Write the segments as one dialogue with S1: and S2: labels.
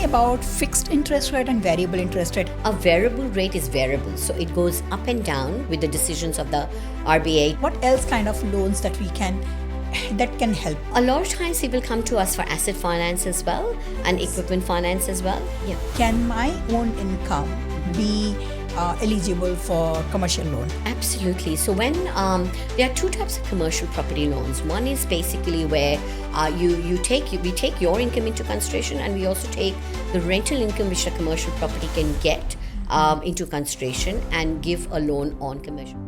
S1: me about fixed interest rate and variable interest rate.
S2: A variable rate is variable, so it goes up and down with the decisions of the RBA.
S1: What else kind of loans that can help?
S2: A lot of times people come to us for asset finance as well and equipment finance as well. Yeah.
S1: Can my own income be eligible for commercial loan?
S2: Absolutely. So when there are two types of commercial property loans. One is basically where we take your income into consideration, and we also take the rental income which a commercial property can get into consideration and give a loan on commercial.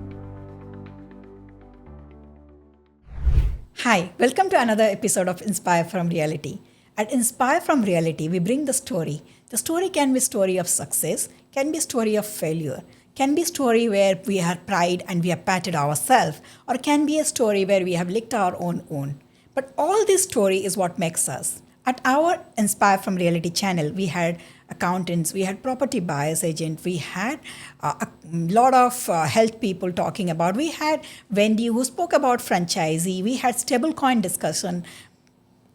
S1: Hi, welcome to another episode of Inspire from Reality. At Inspire from Reality, we bring the story. The story can be a story of success, can be a story of failure, can be a story where we have pride and we have patted ourselves, or can be a story where we have licked our own wound. But all this story is what makes us. At our Inspire from Reality channel, we had accountants, we had property buyers agent, we had a lot of health people talking about, we had Wendy who spoke about franchisee, we had stablecoin discussion.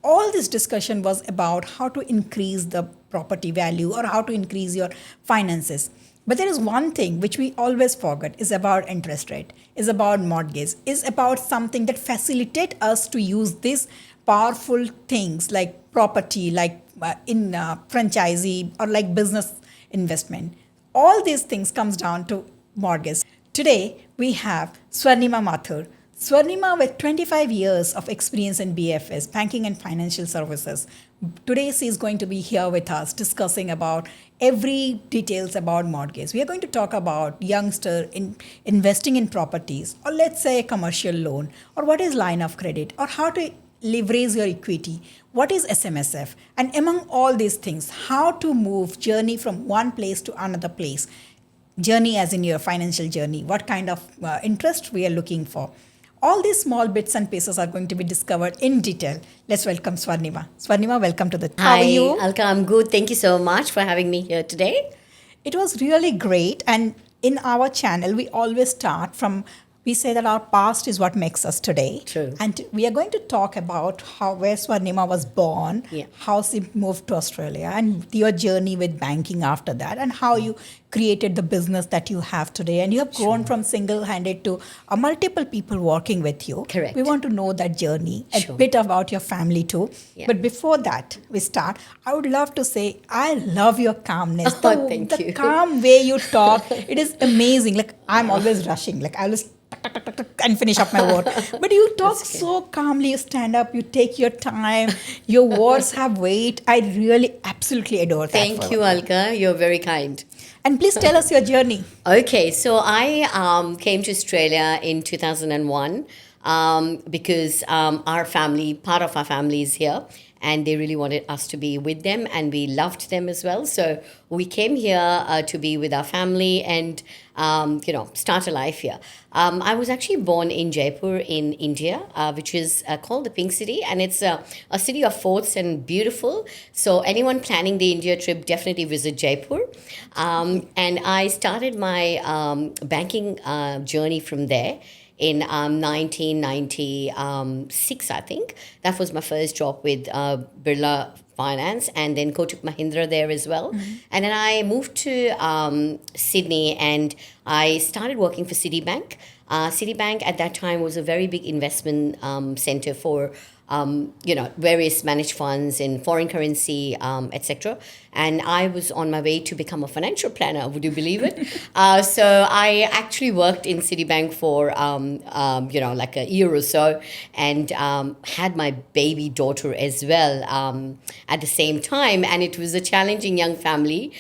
S1: All this discussion was about how to increase the property value or how to increase your finances. But there is one thing which we always forget is about interest rate, is about mortgage, is about something that facilitate us to use these powerful things like property, like in franchisee or like business investment. All these things comes down to mortgage. Today, we have Swarnima Mathur. Swarnima with 25 years of experience in BFS, banking and financial services. Today she is going to be here with us discussing about every details about mortgage. We are going to talk about youngster in investing in properties, or let's say a commercial loan, or what is line of credit, or how to leverage your equity, what is SMSF, and among all these things, how to move journey from one place to another place. Journey as in your financial journey, what kind of interest we are looking for. All these small bits and pieces are going to be discovered in detail. Let's welcome Swarnima. Swarnima, welcome to the...
S2: Hi,
S1: How are you?
S2: Alka, I'm good. Thank you so much for having me here today.
S1: It was really great. And in our channel, we always start from... We say that our past is what makes us today.
S2: True.
S1: And we are going to talk about where Swarnima was born,
S2: Yeah.
S1: how she moved to Australia, and your journey with banking after that, and how you created the business that you have today. And you have grown from single-handed to multiple people working with you.
S2: Correct.
S1: We want to know that journey, a
S2: Sure.
S1: bit about your family too.
S2: Yeah.
S1: But before that, we start, I would love to say, I love your calmness.
S2: Oh, thank
S1: the
S2: you.
S1: calm way you talk, it is amazing. Like, I'm always rushing. Like, I always and finish up my word. But you talk
S2: That's okay.
S1: so calmly, you stand up, you take your time, your words have weight. I really absolutely adore that.
S2: Thank you, Alka. You're very kind.
S1: And please tell us your journey.
S2: Okay, so I came to Australia in 2001 because part of our family is here, and they really wanted us to be with them, and we loved them as well. So we came here to be with our family and, start a life here. I was actually born in Jaipur in India, which is called the Pink City, and it's a city of forts and beautiful. So anyone planning the India trip, definitely visit Jaipur. And I started my banking journey from there in 1996, I think. That was my first job with Birla Finance, and then Kotak Mahindra there as well. Mm-hmm. And then I moved to Sydney, and I started working for Citibank. Citibank at that time was a very big investment center for various managed funds in foreign currency, etc. And I was on my way to become a financial planner. Would you believe it? So I actually worked in Citibank for, like a year or so, and had my baby daughter as well at the same time. And it was a challenging young family.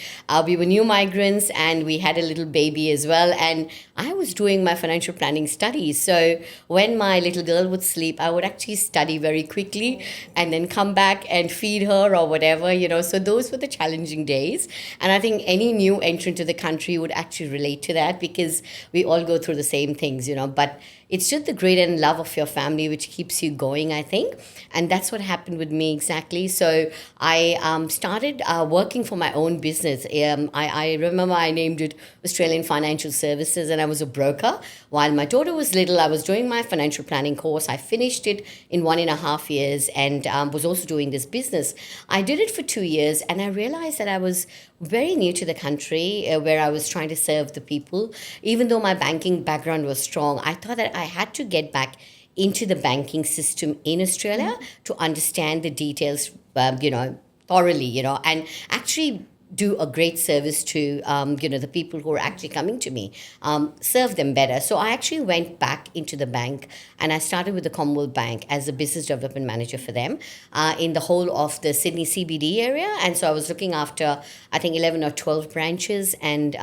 S2: We were new migrants, and we had a little baby as well. And I was doing my financial planning studies. So when my little girl would sleep, I would actually study very quickly and then come back and feed her or whatever, So those were the challenging days. And I think any new entrant to the country would actually relate to that, because we all go through the same things, But it's just the grit and love of your family which keeps you going, I think. And that's what happened with me exactly. So I started working for my own business. I remember I named it Australian Financial Services, and I was a broker. While my daughter was little, I was doing my financial planning course. I finished it in 1.5 years, and was also doing this business. I did it for 2 years, and I realized that I was very new to the country, where I was trying to serve the people. Even though my banking background was strong, I thought that I had to get back into the banking system in Australia to understand the details, thoroughly, and actually do a great service to the people who are actually coming to me, serve them better. So I actually went back into the bank, and I started with the Commonwealth Bank as a business development manager for them, in the whole of the Sydney CBD area. And so I was looking after, I think, 11 or 12 branches, and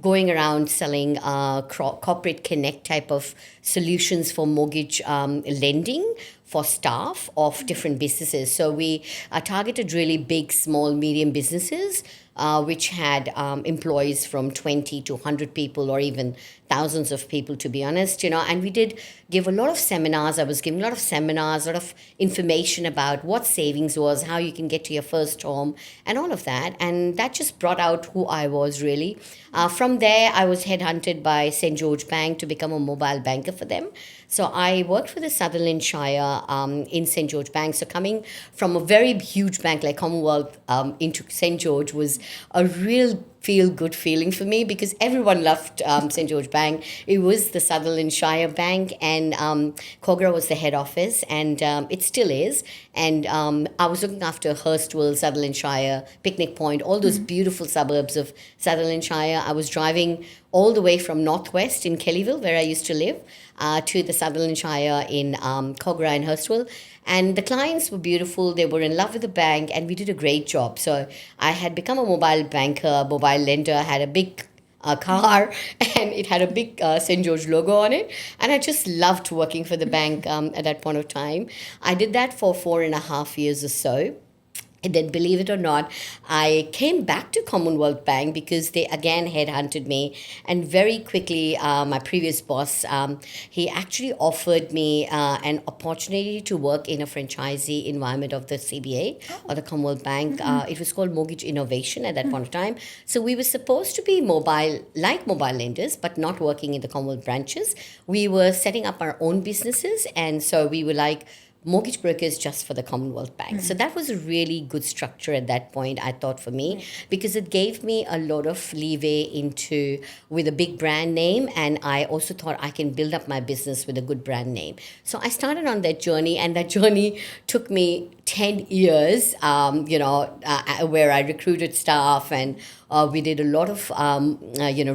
S2: going around selling corporate connect type of solutions for mortgage lending for staff of different businesses. So we targeted really big, small, medium businesses, which had employees from 20 to 100 people, or even thousands of people, to be honest, and we did give a lot of seminars. I was giving a lot of seminars, a lot of information about what savings was, how you can get to your first home, and all of that. And that just brought out who I was, really. From there, I was headhunted by St. George Bank to become a mobile banker for them. So I worked for the Sutherland Shire in St. George Bank. So coming from a very huge bank like Commonwealth into St. George was a real feel-good feeling for me, because everyone loved St. George Bank. It was the Sutherland Shire Bank, and Kogarah was the head office, and it still is. And I was looking after Hurstville, Sutherland Shire, Picnic Point, all those beautiful suburbs of Sutherland Shire. I was driving all the way from Northwest in Kellyville, where I used to live, to the Sutherland Shire in Kogarah and Hurstville. And the clients were beautiful. They were in love with the bank, and we did a great job. So I had become a mobile banker, mobile lender, had a big car, and it had a big St. George logo on it. And I just loved working for the bank at that point of time. I did that for 4.5 years or so. And then, believe it or not, I came back to Commonwealth Bank because they again headhunted me. And very quickly, my previous boss, he actually offered me an opportunity to work in a franchisee environment of the CBA, or the Commonwealth Bank. It was called Mortgage Innovation at that point of time. So we were supposed to be mobile, like mobile lenders, but not working in the Commonwealth branches. We were setting up our own businesses. And so we were like mortgage brokers just for the Commonwealth Bank. So that was a really good structure at that point, I thought, for me, because it gave me a lot of leeway into with a big brand name, and I also thought I can build up my business with a good brand name. So I started on that journey, and that journey took me 10 years, where I recruited staff, and we did a lot of,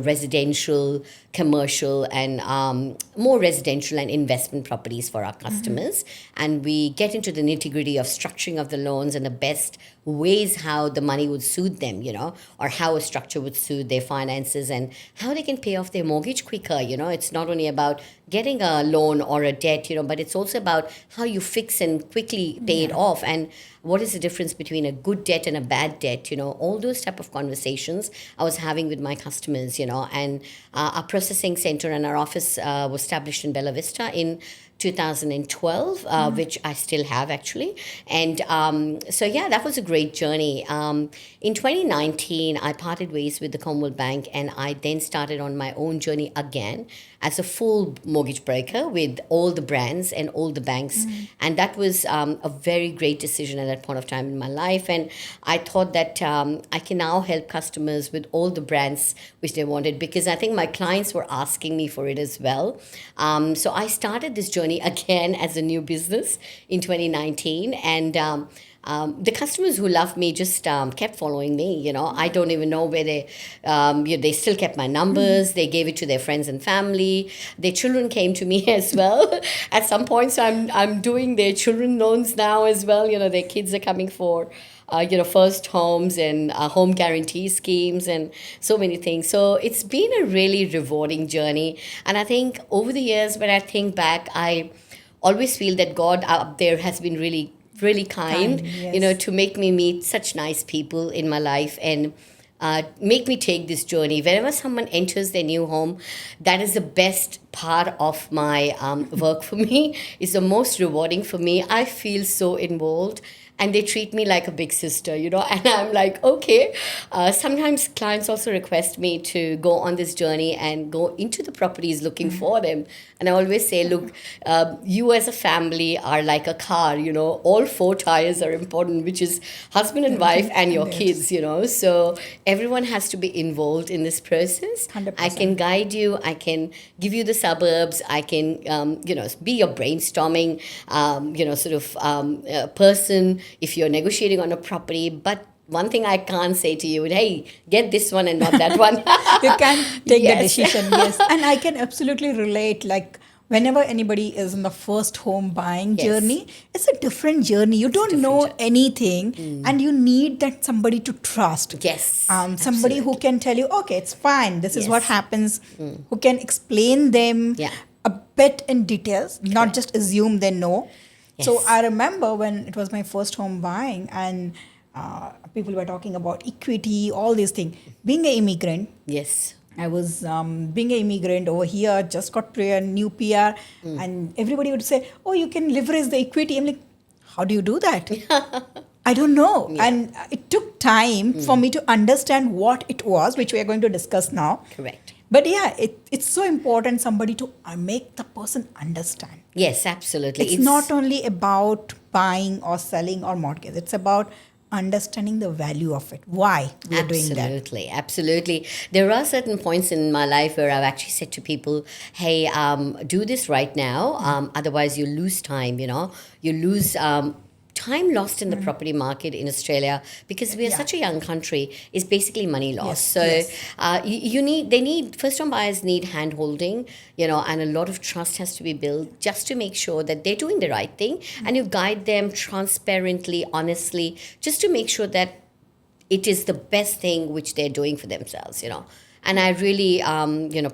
S2: residential, commercial, and more residential and investment properties for our customers. And we get into the nitty-gritty of structuring of the loans and the best ways how the money would suit them, or how a structure would suit their finances, and how they can pay off their mortgage quicker. It's not only about getting a loan or a debt, but it's also about how you fix and quickly pay it off, and what is the difference between a good debt and a bad debt. All those type of conversations I was having with my customers. And our processing center and our office was established in Bella Vista in 2012, which I still have, actually. And that was a great journey. In 2019, I parted ways with the Commonwealth Bank, and I then started on my own journey again as a full mortgage broker with all the brands and all the banks. And that was a very great decision at that point of time in my life. And I thought that I can now help customers with all the brands which they wanted, because I think my clients were asking me for it as well. So I started this journey again as a new business in 2019. And the customers who loved me just kept following me. I don't even know where they still kept my numbers. They gave it to their friends and family. Their children came to me as well at some point. So I'm doing their children loans now as well. Their kids are coming for first homes and home guarantee schemes and so many things. So it's been a really rewarding journey. And I think over the years, when I think back, I always feel that God up there has been really kind,
S1: Yes.
S2: to make me meet such nice people in my life. And make me take this journey. Whenever someone enters their new home, that is the best part of my work for me. It's the most rewarding for me. I feel so involved. And they treat me like a big sister, and I'm like, okay. Sometimes clients also request me to go on this journey and go into the properties looking for them. And I always say, look, you as a family are like a car, all four tires are important, which is husband and wife and your kids, So everyone has to be involved in this process.
S1: 100%.
S2: I can guide you. I can give you the suburbs. I can, be your brainstorming, person if you're negotiating on a property. But one thing I can't say to you, hey, get this one and not that one.
S1: You can take
S2: Yes.
S1: the decision, yes. And I can absolutely relate, like whenever anybody is in the first home buying
S2: Yes.
S1: journey, it's a different journey. You don't know anything and you need that somebody to trust.
S2: Yes,
S1: Somebody who can tell you, okay, it's fine, this is what
S2: Yes.
S1: happens, who can explain them
S2: Yeah.
S1: a bit in details, not just assume they know. So
S2: Yes.
S1: I remember when it was my first home buying and people were talking about equity, all these things. Being an immigrant,
S2: Yes.
S1: I was being an immigrant over here, just got a new PR, and everybody would say, oh, you can leverage the equity. I'm like, how do you do that? I don't know. And it took time for me to understand what it was, which we are going to discuss now.
S2: Correct.
S1: But yeah, it's so important somebody to make the person understand.
S2: Yes, absolutely.
S1: It's not only about buying or selling or mortgage. It's about understanding the value of it. Why we are doing that.
S2: Absolutely. There are certain points in my life where I've actually said to people, hey, do this right now. Otherwise, you lose time, You lose time lost in the property market in Australia because we are such a young country is basically money lost.
S1: Yes,
S2: So
S1: yes.
S2: first time buyers need hand holding, and a lot of trust has to be built just to make sure that they're doing the right thing and you guide them transparently, honestly, just to make sure that it is the best thing which they're doing for themselves, And I really,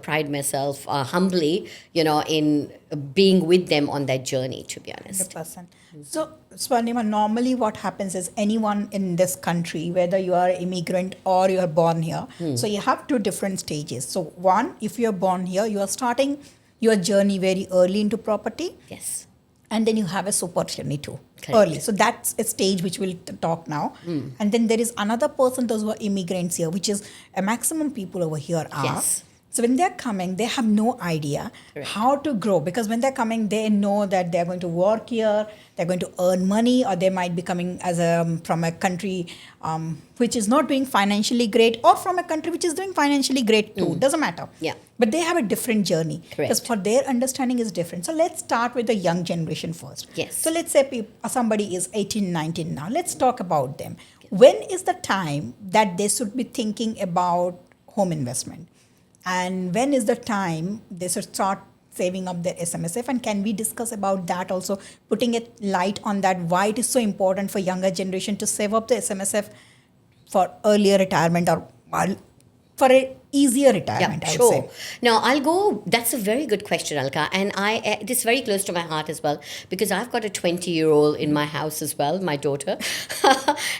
S2: pride myself humbly, in being with them on that journey, to be honest.
S1: 100%. So, Swarnima, normally what happens is anyone in this country, whether you are an immigrant or you are born here, so you have two different stages. So, one, if you are born here, you are starting your journey very early into property.
S2: Yes.
S1: And then you have a super journey too,
S2: Correct.
S1: early. So that's a stage which we'll talk now. And then there is another person, those who are immigrants here, which is a maximum people over here are.
S2: Yes.
S1: So when they're coming, they have no idea
S2: Correct.
S1: how to grow, because when they're coming, they know that they're going to work here, they're going to earn money, or they might be coming as from a country which is not doing financially great, or from a country which is doing financially great too. Doesn't matter.
S2: Yeah.
S1: But they have a different journey,
S2: Correct.
S1: because for their understanding is different. So let's start with the young generation first.
S2: Yes.
S1: So let's say somebody is 18, 19 now. Let's talk about them. When is the time that they should be thinking about home investment? And when is the time they should start saving up their SMSF? And can we discuss about that also, putting a light on that, why it is so important for younger generation to save up the SMSF for earlier retirement or for a easier retirement, I would
S2: sure.
S1: say.
S2: Now, I'll go. That's a very good question, Alka. And it is very close to my heart as well, because I've got a 20-year-old in my house as well, my daughter.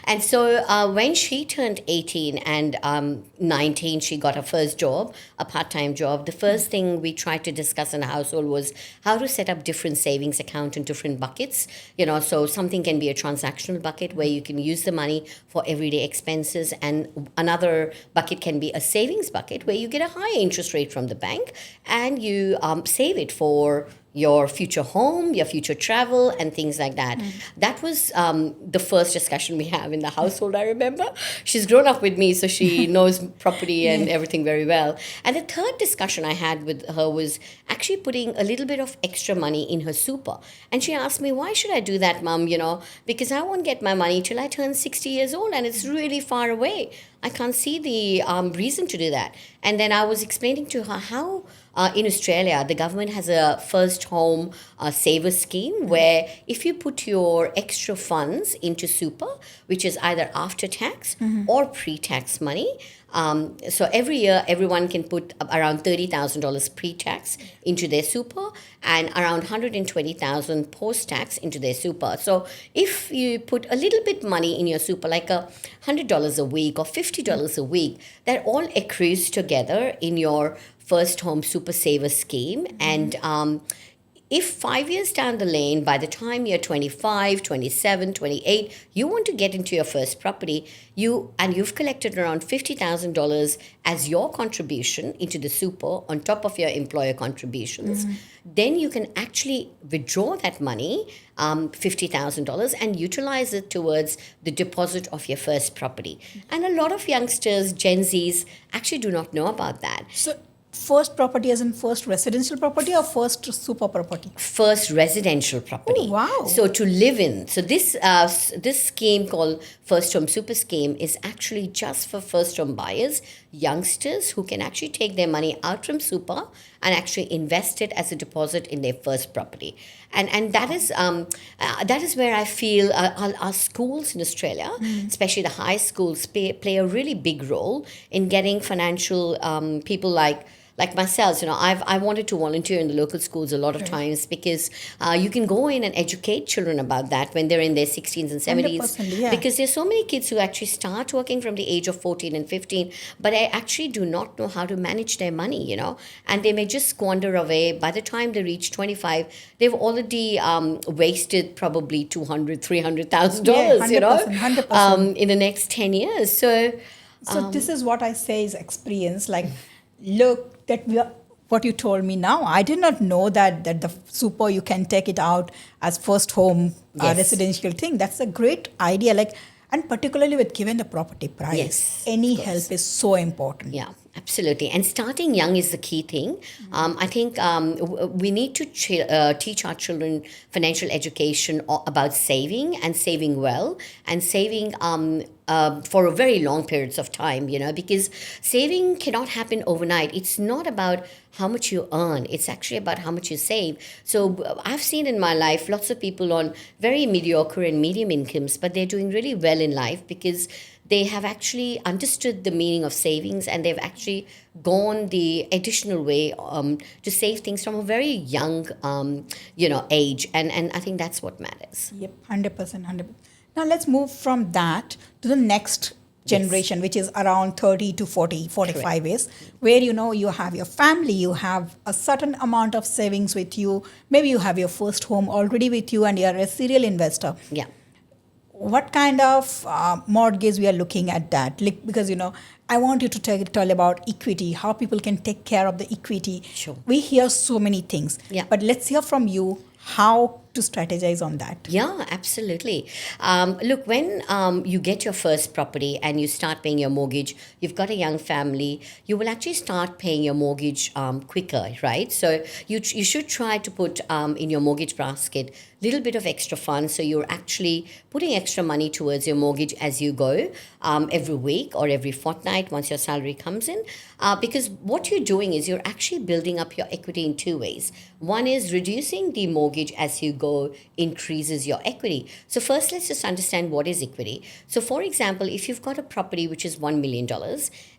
S2: And so when she turned 18 and 19, she got her first job, a part-time job. The first thing we tried to discuss in the household was how to set up different savings account in different buckets. So something can be a transactional bucket where you can use the money for everyday expenses, and another bucket can be a savings bucket where you get a high interest rate from the bank and you save it for your future home, your future travel, and things like that. That was the first discussion we have in the household, I remember. She's grown up with me, so she knows property and everything very well. And the third discussion I had with her was actually putting a little bit of extra money in her super. And she asked me, why should I do that, Mum? Because I won't get my money till I turn 60 years old, and it's really far away. I can't see the reason to do that. And then I was explaining to her how in Australia, the government has a first home saver scheme where if you put your extra funds into super, which is either after tax or pre-tax money, So every year, everyone can put around $30,000 pre-tax into their super and around 120,000 post-tax into their super. So if you put a little bit money in your super, like $100 a week or $50 a week, that all accrues together in your first home super saver scheme. And if 5 years down the lane, by the time you're 25, 27, 28, you want to get into your first property, you've collected around $50,000 as your contribution into the super on top of your employer contributions, then you can actually withdraw that money, $50,000, and utilize it towards the deposit of your first property. And a lot of youngsters, Gen Zs, actually do not know about that.
S1: So first property as in first residential property or first super property?
S2: First residential property.
S1: Oh, wow.
S2: So to live in. So this scheme called First Home Super Scheme is actually just for first home buyers, youngsters who can actually take their money out from super and actually invest it as a deposit in their first property. And that is where I feel our schools in Australia, especially the high schools, play a really big role in getting financial people like myself. I wanted to volunteer in the local schools a lot of times because you can go in and educate children about that when they're in their 16s and 70s.
S1: 100%, yeah.
S2: Because there's so many kids who actually start working from the age of 14 and 15, but they actually do not know how to manage their money, and they may just squander away. By the time they reach 25, they've already wasted probably $200,000, $300,000,
S1: Yeah, 100%.
S2: in the next 10 years. So
S1: this is what I say is experience. Like, look, what you told me now, I did not know that the super, you can take it out as first home
S2: Yes.
S1: residential thing. That's a great idea. Like, and particularly with given the property price,
S2: Yes,
S1: any
S2: of course.
S1: help is so important.
S2: Yeah, absolutely. And starting young is the key thing. I think we need to teach our children financial education about saving and saving well and saving for a very long periods of time, because saving cannot happen overnight. It's not about how much you earn. It's actually about how much you save. So I've seen in my life lots of people on very mediocre and medium incomes, but they're doing really well in life because they have actually understood the meaning of savings and they've actually gone the additional way to save things from a very young, age. And I think that's what matters.
S1: Yep, 100%, 100%. Now let's move from that to the next generation, which is around 30 to 40, 45 years, where you have your family, you have a certain amount of savings with you, maybe you have your first home already with you and you're a serial investor.
S2: Yeah.
S1: What kind of mortgage we are looking at that? Like, because I want you to tell about equity, how people can take care of the equity.
S2: Sure.
S1: We hear so many things, but let's hear from you how to strategize on that.
S2: Yeah, absolutely. Look, when you get your first property and you start paying your mortgage, you've got a young family, you will actually start paying your mortgage quicker, right? So you should try to put in your mortgage basket a little bit of extra funds. So you're actually putting extra money towards your mortgage as you go every week or every fortnight once your salary comes in. Because what you're doing is you're actually building up your equity in two ways. One is reducing the mortgage as you go increases your equity. So first, let's just understand what is equity. So for example, if you've got a property which is $1 million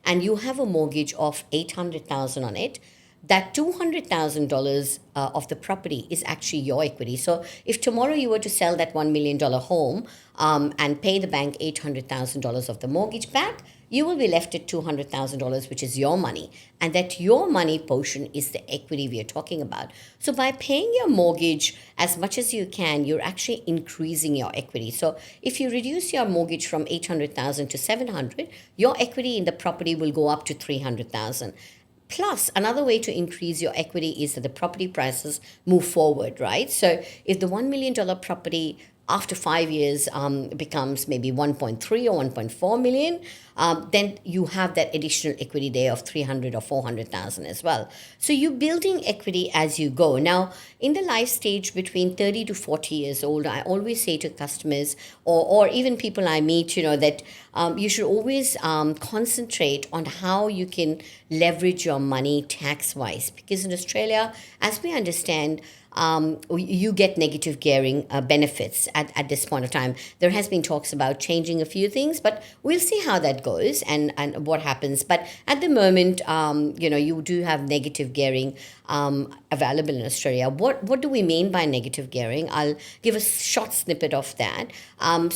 S2: and you have a mortgage of $800,000 on it, that $200,000 of the property is actually your equity. So if tomorrow you were to sell that $1 million home and pay the bank $800,000 of the mortgage back, you will be left at $200,000, which is your money. And that your money portion is the equity we are talking about. So by paying your mortgage as much as you can, you're actually increasing your equity. So if you reduce your mortgage from $800,000 to $700,000, your equity in the property will go up to $300,000. Plus, another way to increase your equity is that the property prices move forward, right? So if the $1 million property after 5 years becomes maybe 1.3 or 1.4 million, then you have that additional equity there of 300 or 400,000 as well. So you're building equity as you go. Now, in the life stage between 30 to 40 years old, I always say to customers or even people I meet, that you should always concentrate on how you can leverage your money tax-wise. Because in Australia, as we understand, you get negative gearing benefits at this point of time. There has been talks about changing a few things, but we'll see how that goes and what happens. But at the moment, you do have negative gearing available in Australia. What do we mean by negative gearing? I'll give a short snippet of that.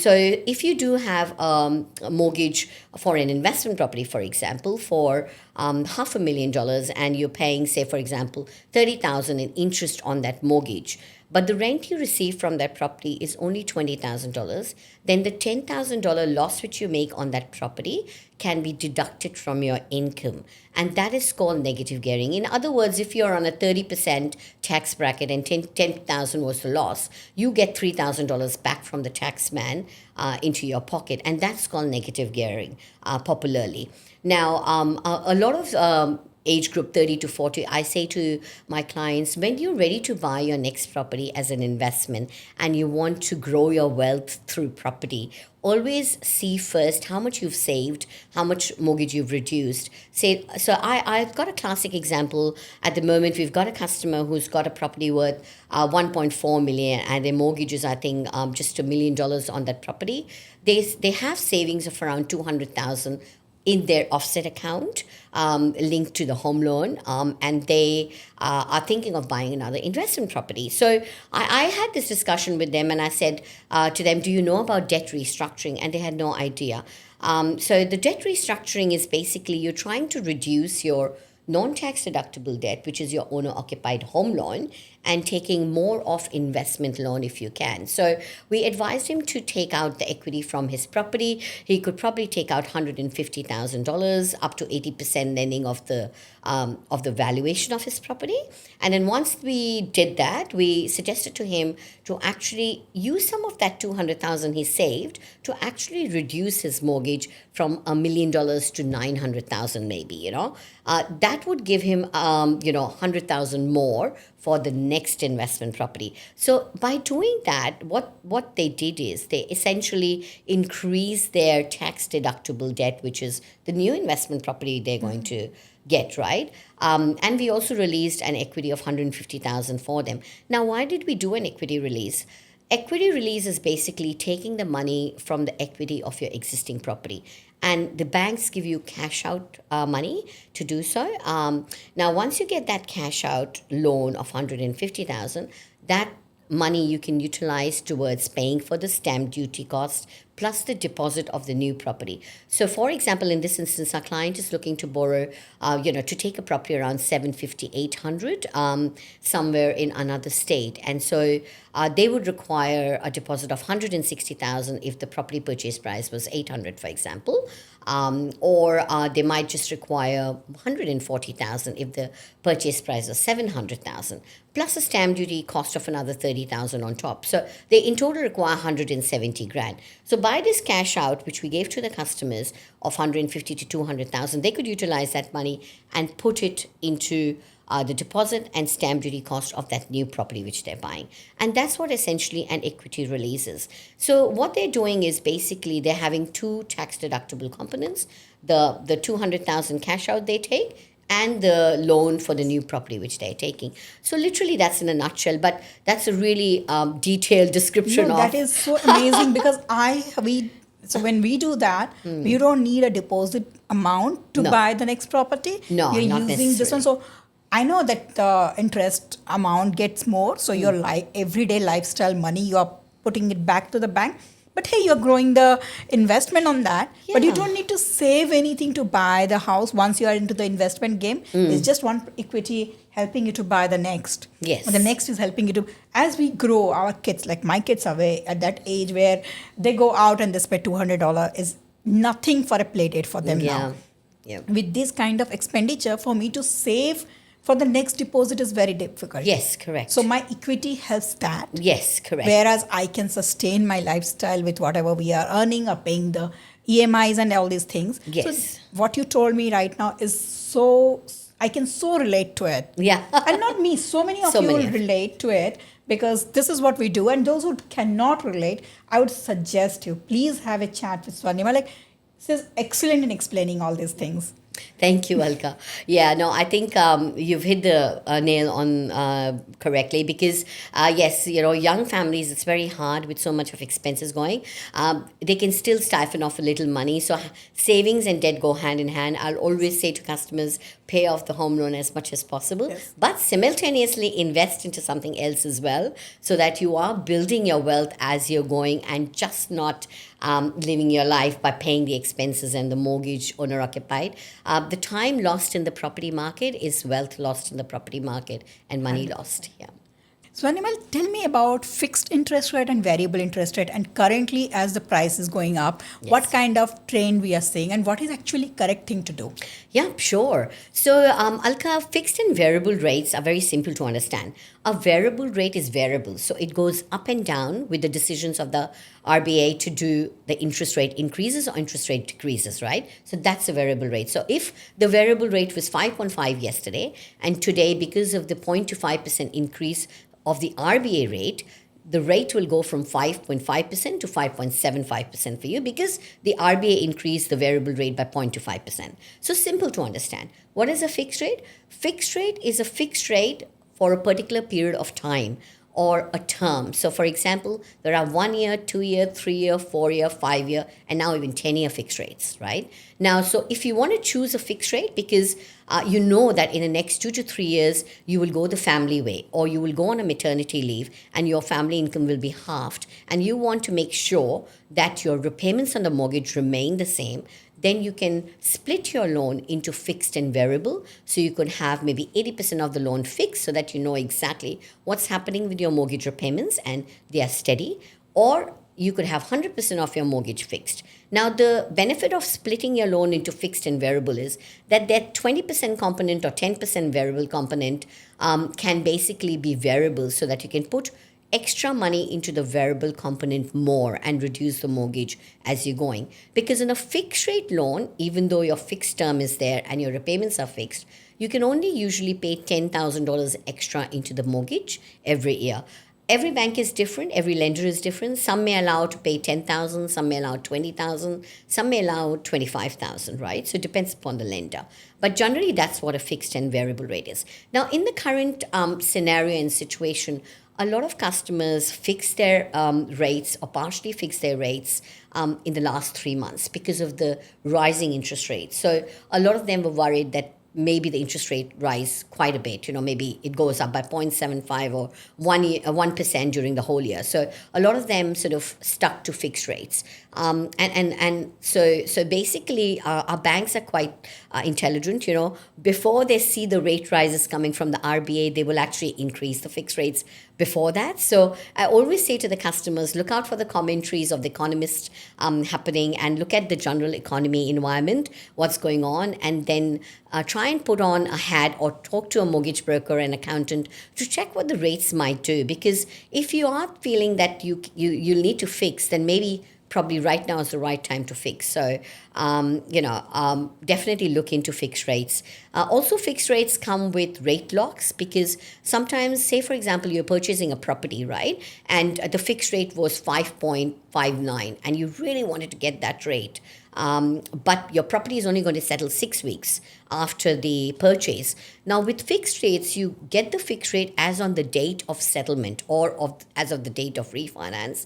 S2: So if you do have a mortgage for an investment property, for example, for $500,000, and you're paying, say, for example, 30,000 in interest on that mortgage, but the rent you receive from that property is only $20,000, then the $10,000 loss which you make on that property can be deducted from your income. And that is called negative gearing. In other words, if you're on a 30% tax bracket and 10,000 was the loss, you get $3,000 back from the tax man into your pocket. And that's called negative gearing popularly. Now, a lot of age group 30 to 40, I say to my clients, when you're ready to buy your next property as an investment and you want to grow your wealth through property, always see first how much you've saved, how much mortgage you've reduced. I've got a classic example. At the moment, we've got a customer who's got a property worth 1.4 million, and their mortgage is, I think, just $1 million on that property. They have savings of around 200,000 in their offset account linked to the home loan, and they are thinking of buying another investment property. So I had this discussion with them, and I said to them, do you know about debt restructuring? And they had no idea. So the debt restructuring is basically you're trying to reduce your non-tax deductible debt, which is your owner-occupied home loan, and taking more of investment loan if you can. So we advised him to take out the equity from his property. He could probably take out $150,000, up to 80% lending of the valuation of his property. And then once we did that, we suggested to him to actually use some of that $200,000 he saved to actually reduce his mortgage from $1 million to $900,000 maybe. That would give him $100,000 more for the next investment property. So by doing that, what they did is they essentially increased their tax deductible debt, which is the new investment property they're going to get, right? And we also released an equity of $150,000 for them. Now, why did we do an equity release? Equity release is basically taking the money from the equity of your existing property, and the banks give you cash out money to do so. Now, once you get that cash out loan of $150,000, that money you can utilize towards paying for the stamp duty cost plus the deposit of the new property. So, for example, in this instance, our client is looking to borrow, to take a property around 750, 800, somewhere in another state. And so they would require a deposit of 160,000 if the property purchase price was 800, for example. Or they might just require 140,000 if the purchase price was 700,000, plus a stamp duty cost of another 30,000 on top. So they in total require 170 grand. So by this cash out, which we gave to the customers of 150 to 200,000, they could utilize that money and put it into the deposit and stamp duty cost of that new property which they're buying. And that's what essentially an equity release is. So what they're doing is basically they're having two tax deductible components, the 200,000 cash out they take and the loan for the new property which they're taking. So literally that's in a nutshell, but that's a really detailed description of...
S1: That is so amazing because so when we do that, you don't need a deposit amount to buy the next property.
S2: No,
S1: you're
S2: not
S1: using this one. So I know that the interest amount gets more. So your everyday lifestyle money, you are putting it back to the bank. But hey, you're growing the investment on that. Yeah. But you don't need to save anything to buy the house once you are into the investment game. It's just one equity helping you to buy the next.
S2: Yes.
S1: And the next is helping you to, as we grow, our kids, like my kids are at that age where they go out and they spend $200 is nothing for a play date for them now.
S2: Yeah.
S1: With this kind of expenditure, for me to save for the next deposit is very difficult.
S2: Yes, correct.
S1: So my equity helps that.
S2: Yes, correct.
S1: Whereas I can sustain my lifestyle with whatever we are earning or paying the EMIs and all these things.
S2: Yes.
S1: So what you told me right now is so, I can so relate to it.
S2: Yeah.
S1: And not me, so many of you will relate to it because this is what we do. And those who cannot relate, I would suggest you, please have a chat with Swarnima. Like, she's excellent in explaining all these things.
S2: Thank you, Alka. Yeah, no, I think you've hit the nail on correctly because, yes, young families, it's very hard with so much of expenses going. They can still siphon off a little money. So savings and debt go hand in hand. I'll always say to customers, pay off the home loan as much as possible,
S1: Yes.
S2: but simultaneously invest into something else as well so that you are building your wealth as you're going and just not living your life by paying the expenses and the mortgage owner occupied. The time lost in the property market is wealth lost in the property market and money lost. Yeah.
S1: Swarnima, tell me about fixed interest rate and variable interest rate, and currently as the price is going up, what
S2: Yes.
S1: kind of trend we are seeing and what is actually correct thing to do?
S2: Yeah, sure. So, Alka, fixed and variable rates are very simple to understand. A variable rate is variable, so it goes up and down with the decisions of the RBA to do the interest rate increases or interest rate decreases, right? So that's a variable rate. So if the variable rate was 5.5 yesterday, and today, because of the 0.25% increase of the RBA rate, the rate will go from 5.5% to 5.75% for you because the RBA increased the variable rate by 0.25%. So simple to understand. What is a fixed rate? Fixed rate is a fixed rate for a particular period of time or a term. So, for example, there are 1 year, 2 year, 3 year, 4 year, 5 year, and now even 10 year fixed rates, right? Now, so if you want to choose a fixed rate because you know that in the next 2 to 3 years you will go the family way or you will go on a maternity leave and your family income will be halved, and you want to make sure that your repayments on the mortgage remain the same, then you can split your loan into fixed and variable. So you could have maybe 80% of the loan fixed so that you know exactly what's happening with your mortgage repayments and they are steady. Or you could have 100% of your mortgage fixed. Now, the benefit of splitting your loan into fixed and variable is that 20% component or 10% variable component can basically be variable so that you can put extra money into the variable component more and reduce the mortgage as you're going. Because in a fixed rate loan, even though your fixed term is there and your repayments are fixed, you can only usually pay $10,000 extra into the mortgage every year. Every bank is different, every lender is different. Some may allow to pay 10,000, some may allow 20,000, some may allow 25,000, right? So it depends upon the lender. But generally that's what a fixed and variable rate is. Now, in the current scenario and situation, a lot of customers fix their rates or partially fix their rates in the last 3 months because of the rising interest rates. So a lot of them were worried that maybe the interest rate rise quite a bit. Maybe it goes up by 0.75 or 1% during the whole year. So a lot of them sort of stuck to fixed rates. So basically, our banks are quite intelligent. Before they see the rate rises coming from the RBA, they will actually increase the fixed rates before that. So I always say to the customers, look out for the commentaries of the economists happening and look at the general economy environment, what's going on, and then try and put on a hat or talk to a mortgage broker and accountant to check what the rates might do. Because if you are feeling that you need to fix, then maybe probably right now is the right time to fix. So, definitely look into fixed rates. Also, fixed rates come with rate locks because sometimes, say, for example, you're purchasing a property, right? And the fixed rate was 5.59 and you really wanted to get that rate. But your property is only going to settle 6 weeks after the purchase. Now, with fixed rates, you get the fixed rate as on the date of settlement or as of the date of refinance,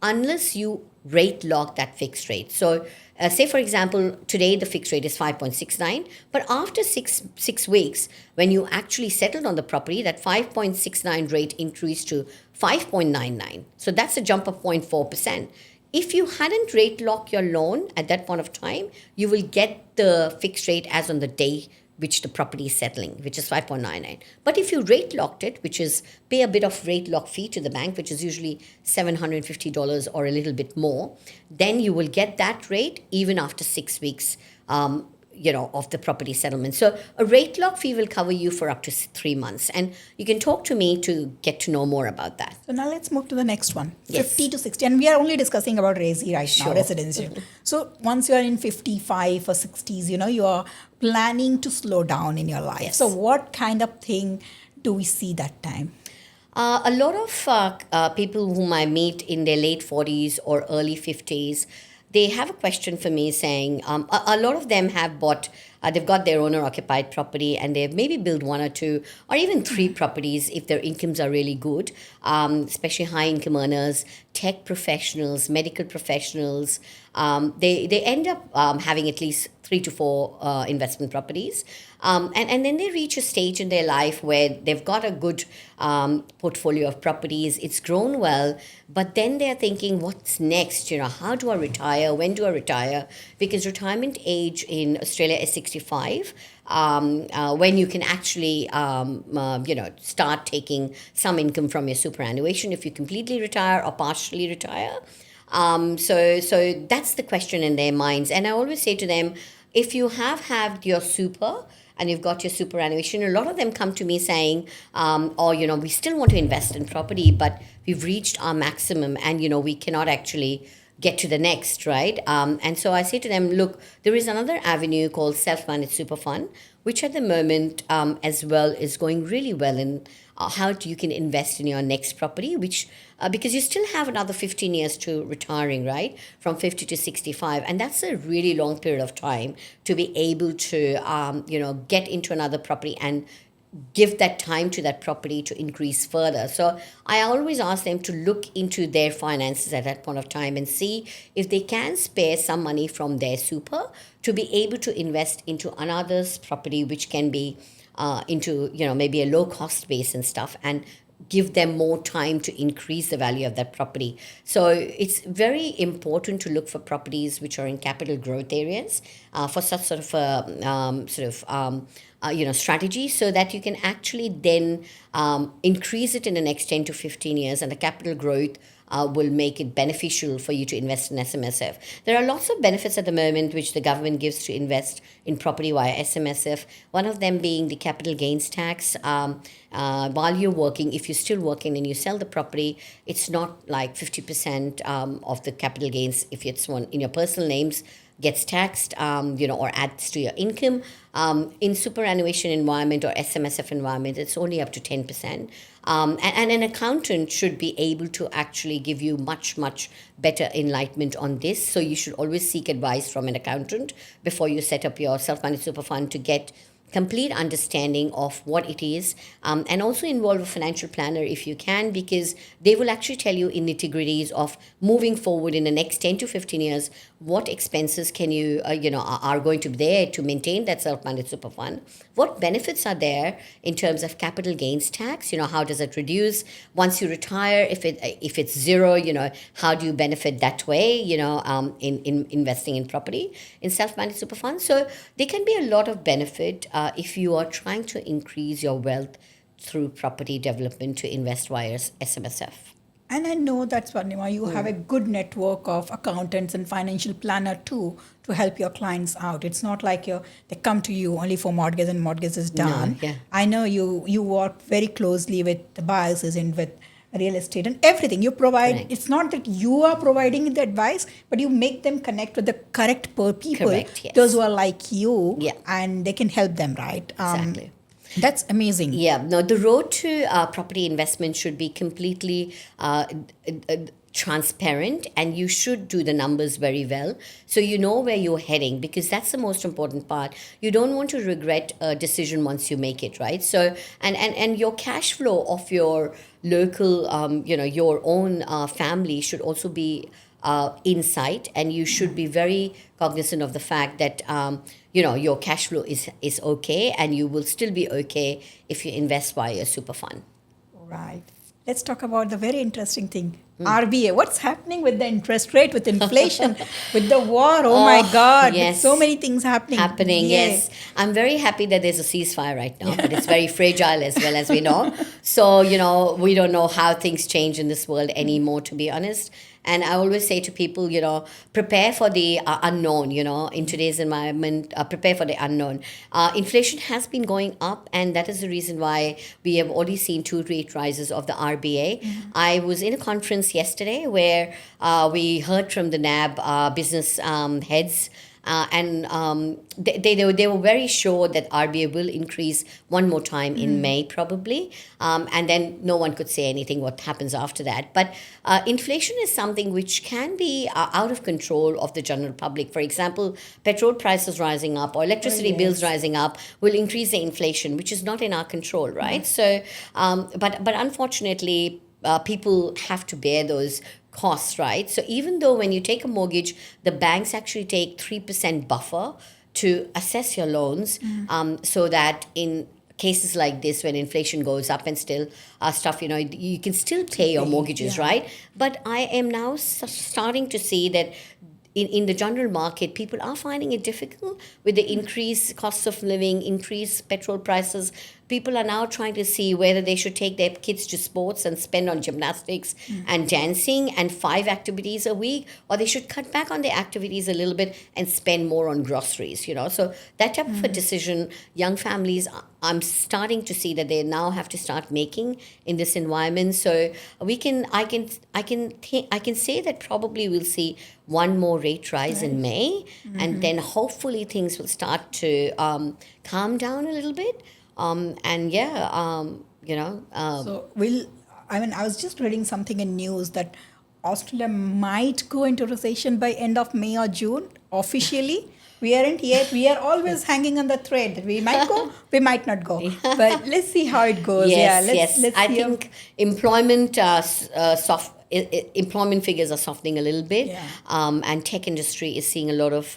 S2: unless you rate lock that fixed rate. So, say for example, today the fixed rate is 5.69, but after six weeks, when you actually settled on the property, that 5.69 rate increased to 5.99. So that's a jump of 0.4%. If you hadn't rate locked your loan at that point of time, you will get the fixed rate as on the day which the property is settling, which is 5.99. But if you rate locked it, which is pay a bit of rate lock fee to the bank, which is usually $750 or a little bit more, then you will get that rate even after 6 weeks of the property settlement. So a rate lock fee will cover you for up to 3 months. And you can talk to me to get to know more about that.
S1: So now let's move to the next one,
S2: Yes.
S1: 50 to 60. And we are only discussing about resi right now,
S2: Sure.
S1: residential. So once you're in 55 or 60s, you are planning to slow down in your life.
S2: Yes.
S1: So what kind of thing do we see that time?
S2: A lot of people whom I meet in their late 40s or early 50s, they have a question for me saying a lot of them have bought they've got their owner occupied property and they've maybe built one or two or even three properties if their incomes are really good, especially high income earners, tech professionals, medical professionals. They end up having at least 3 to 4 investment properties. And then they reach a stage in their life where they've got a good portfolio of properties, it's grown well, but then they're thinking, what's next? How do I retire? When do I retire? Because retirement age in Australia is 65. When you can actually, start taking some income from your superannuation if you completely retire or partially retire. So that's the question in their minds. And I always say to them, if you have had your super and you've got your superannuation, a lot of them come to me saying, we still want to invest in property, but we've reached our maximum and, we cannot actually get to the next, right? And so I say to them, look, there is another avenue called self-managed super fund, which at the moment as well is going really well in you can invest in your next property, which because you still have another 15 years to retiring, right? From 50 to 65. And that's a really long period of time to be able to, get into another property and give that time to that property to increase further. So I always ask them to look into their finances at that point of time and see if they can spare some money from their super to be able to invest into another's property, which can be into maybe a low cost base and stuff, and give them more time to increase the value of that property. So it's very important to look for properties which are in capital growth areas for such sort of strategy, so that you can actually then increase it in the next 10 to 15 years, and the capital growth will make it beneficial for you to invest in SMSF. There are lots of benefits at the moment which the government gives to invest in property via SMSF. One of them being the capital gains tax. While you're working, if you're still working and you sell the property, it's not like 50% of the capital gains, if it's one in your personal names, gets taxed, or adds to your income. In superannuation environment or SMSF environment, it's only up to 10%. And an accountant should be able to actually give you much, much better enlightenment on this. So you should always seek advice from an accountant before you set up your self-managed super fund to get complete understanding of what it is, and also involve a financial planner if you can, because they will actually tell you in nitty-gritties of moving forward in the next 10 to 15 years, what expenses can you, are going to be there to maintain that self-managed super fund, what benefits are there in terms of capital gains tax, how does it reduce once you retire, if it's zero, how do you benefit that way, in investing in property in self-managed super funds. So there can be a lot of benefit if you are trying to increase your wealth through property development to invest via SMSF.
S1: And I know that, Swarnima, you have a good network of accountants and financial planner too to help your clients out. It's not like they come to you only for mortgage and mortgage is done.
S2: No, yeah.
S1: I know you work very closely with the buyers and with real estate and everything. You provide,
S2: Correct.
S1: It's not that you are providing the advice, but you make them connect with the correct people,
S2: Correct, yes.
S1: those who are like you,
S2: Yeah.
S1: and they can help them, right?
S2: Exactly.
S1: That's amazing.
S2: Yeah, no, the road to property investment should be completely transparent, and you should do the numbers very well so you know where you're heading, because that's the most important part. You don't want to regret a decision once you make it, right? So and your cash flow of your local your own family should also be in sight, and you should be very cognizant of the fact that your cash flow is okay, and you will still be okay if you invest via a super fund.
S1: Right. Let's talk about the very interesting thing. RBA. What's happening with the interest rate, with inflation, with the war? Oh my God.
S2: yes.
S1: With so many things happening. Yeah.
S2: Yes. I'm very happy that there's a ceasefire right now, but it's very fragile as well, as we know. So, we don't know how things change in this world anymore, to be honest. And I always say to people, prepare for the unknown, in today's environment, prepare for the unknown. Inflation has been going up, and that is the reason why we have already seen 2 rate rises of the RBA. Mm-hmm. I was in a conference yesterday where we heard from the NAB business heads, and they were very sure that RBA will increase one more time in May probably, and then no one could say anything what happens after that. But inflation is something which can be out of control of the general public. For example, petrol prices rising up or electricity bills rising up will increase the inflation, which is not in our control, right? So, but unfortunately, people have to bear those costs, right? So even though when you take a mortgage, the banks actually take 3% buffer to assess your loans, so that in cases like this, when inflation goes up and still stuff, you can still pay your mortgages, right? But I am now starting to see that in the general market, people are finding it difficult with the increased costs of living, increased petrol prices. People are now trying to see whether they should take their kids to sports and spend on gymnastics and dancing and 5 activities a week, or they should cut back on their activities a little bit and spend more on groceries. So that type of a decision, young families, I'm starting to see that they now have to start making in this environment. So I can say that probably we'll see one more rate rise in May, and then hopefully things will start to calm down a little bit.
S1: I was just reading something in news that Australia might go into recession by end of May or June officially. We aren't yet. We are always hanging on the thread. We might go, we might not go. But let's see how it goes.
S2: Yes.
S1: Let's
S2: I think employment employment figures are softening a little bit, and tech industry is seeing a lot of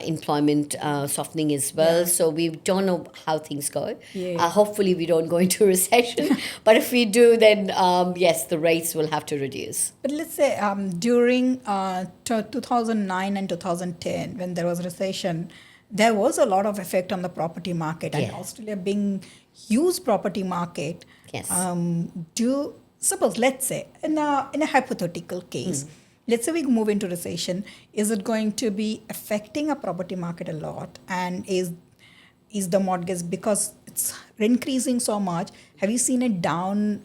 S2: employment softening as well. So we don't know how things go. Hopefully we don't go into recession, but if we do, then yes, the rates will have to reduce.
S1: But let's say during 2009 and 2010, when there was recession, there was a lot of effect on the property market, and Australia being huge property market.
S2: Yes.
S1: Suppose, let's say, in a hypothetical case, let's say we move into recession, is it going to be affecting a property market a lot? And is the mortgage, because it's increasing so much, have you seen it down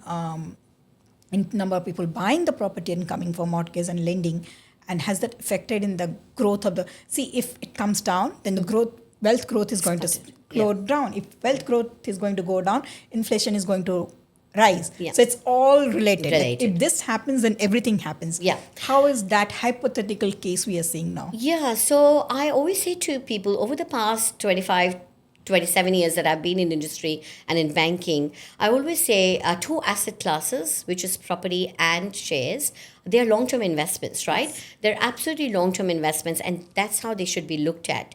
S1: in number of people buying the property and coming for mortgage and lending? And has that affected in the growth of if it comes down, then the wealth growth is going to slow down. If wealth growth is going to go down, inflation is going to rise. So it's all related. Like if this happens, then everything happens. How is that hypothetical case we are seeing now?
S2: So I always say to people, over the past 27 years that I've been in industry and in banking, I always say 2 asset classes, which is property and shares, they're long-term investments, right? They're absolutely long-term investments, and that's how they should be looked at.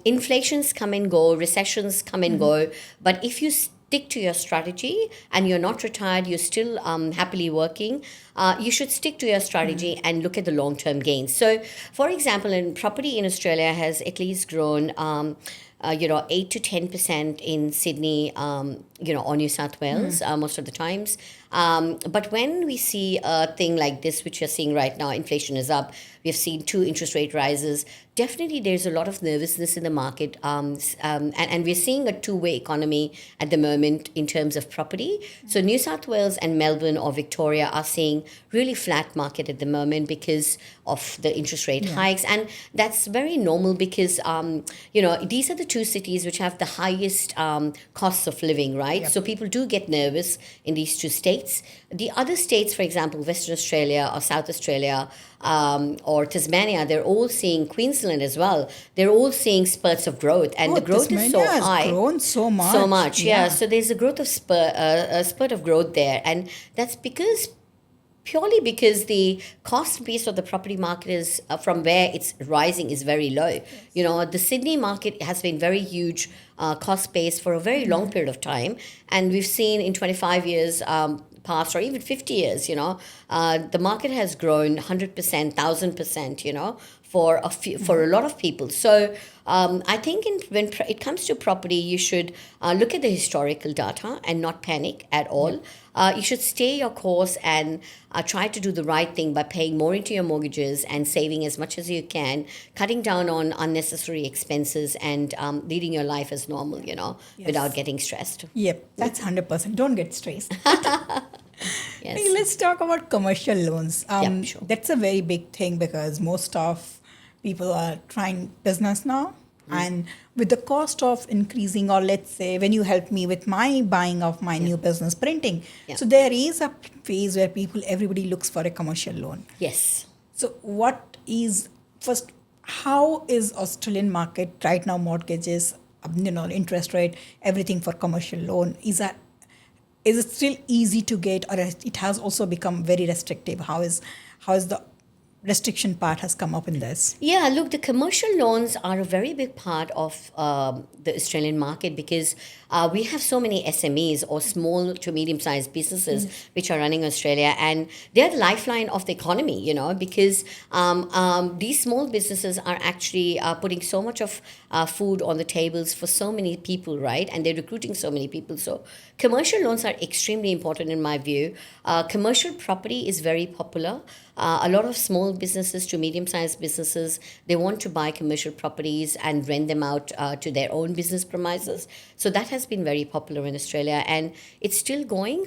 S2: Inflations come and go, recessions come and go, but if you stick to your strategy and you're not retired, you're still happily working, you should stick to your strategy and look at the long-term gains. So, for example, in property in Australia has at least grown 8 to 10% in Sydney, or New South Wales most of the times. But when we see a thing like this, which you're seeing right now, inflation is up, we've seen 2 interest rate rises, definitely there's a lot of nervousness in the market. And we're seeing a two-way economy at the moment in terms of property. So New South Wales and Melbourne or Victoria are seeing really flat market at the moment because of the interest rate hikes. And that's very normal because, these are the 2 cities which have the highest costs of living, right? So people do get nervous in these 2 states. The other states, for example, Western Australia or South Australia or Tasmania, they're all seeing, Queensland as well, they're all seeing spurts of growth. And the growth
S1: Tasmania
S2: is so
S1: has
S2: high.
S1: Grown so much.
S2: So much, So there's a growth of spurt of growth there. And that's purely because the cost base of the property market is from where it's rising is very low. The Sydney market has been very huge cost base for a very long period of time, and we've seen in 25 years past, or even 50 years, the market has grown 100%, 1,000%, for a lot of people. So I think when it comes to property, you should look at the historical data and not panic at all. You should stay your course and try to do the right thing by paying more into your mortgages and saving as much as you can, cutting down on unnecessary expenses and leading your life as normal, without getting stressed.
S1: Yep, that's 100%. Don't get stressed.
S2: Yes.
S1: Hey, let's talk about commercial loans.
S2: Sure.
S1: That's a very big thing because most of people are trying business now. And with the cost of increasing, or let's say when you help me with my buying of my new business printing,
S2: Yeah.
S1: so there is a phase where everybody looks for a commercial loan.
S2: Yes.
S1: So what is first? How is Australian market right now? Mortgages, interest rate, everything for commercial loan. Is it still easy to get, or it has also become very restrictive? How is the restriction part has come up in this?
S2: Yeah, look, the commercial loans are a very big part of the Australian market because we have so many SMEs or small to medium sized businesses which are running Australia, and they're the lifeline of the economy, because these small businesses are actually putting so much of food on the tables for so many people, right? And they're recruiting so many people. So commercial loans are extremely important in my view. Commercial property is very popular. A lot of small businesses to medium-sized businesses, they want to buy commercial properties and rent them out to their own business premises. So that has been very popular in Australia, and it's still going.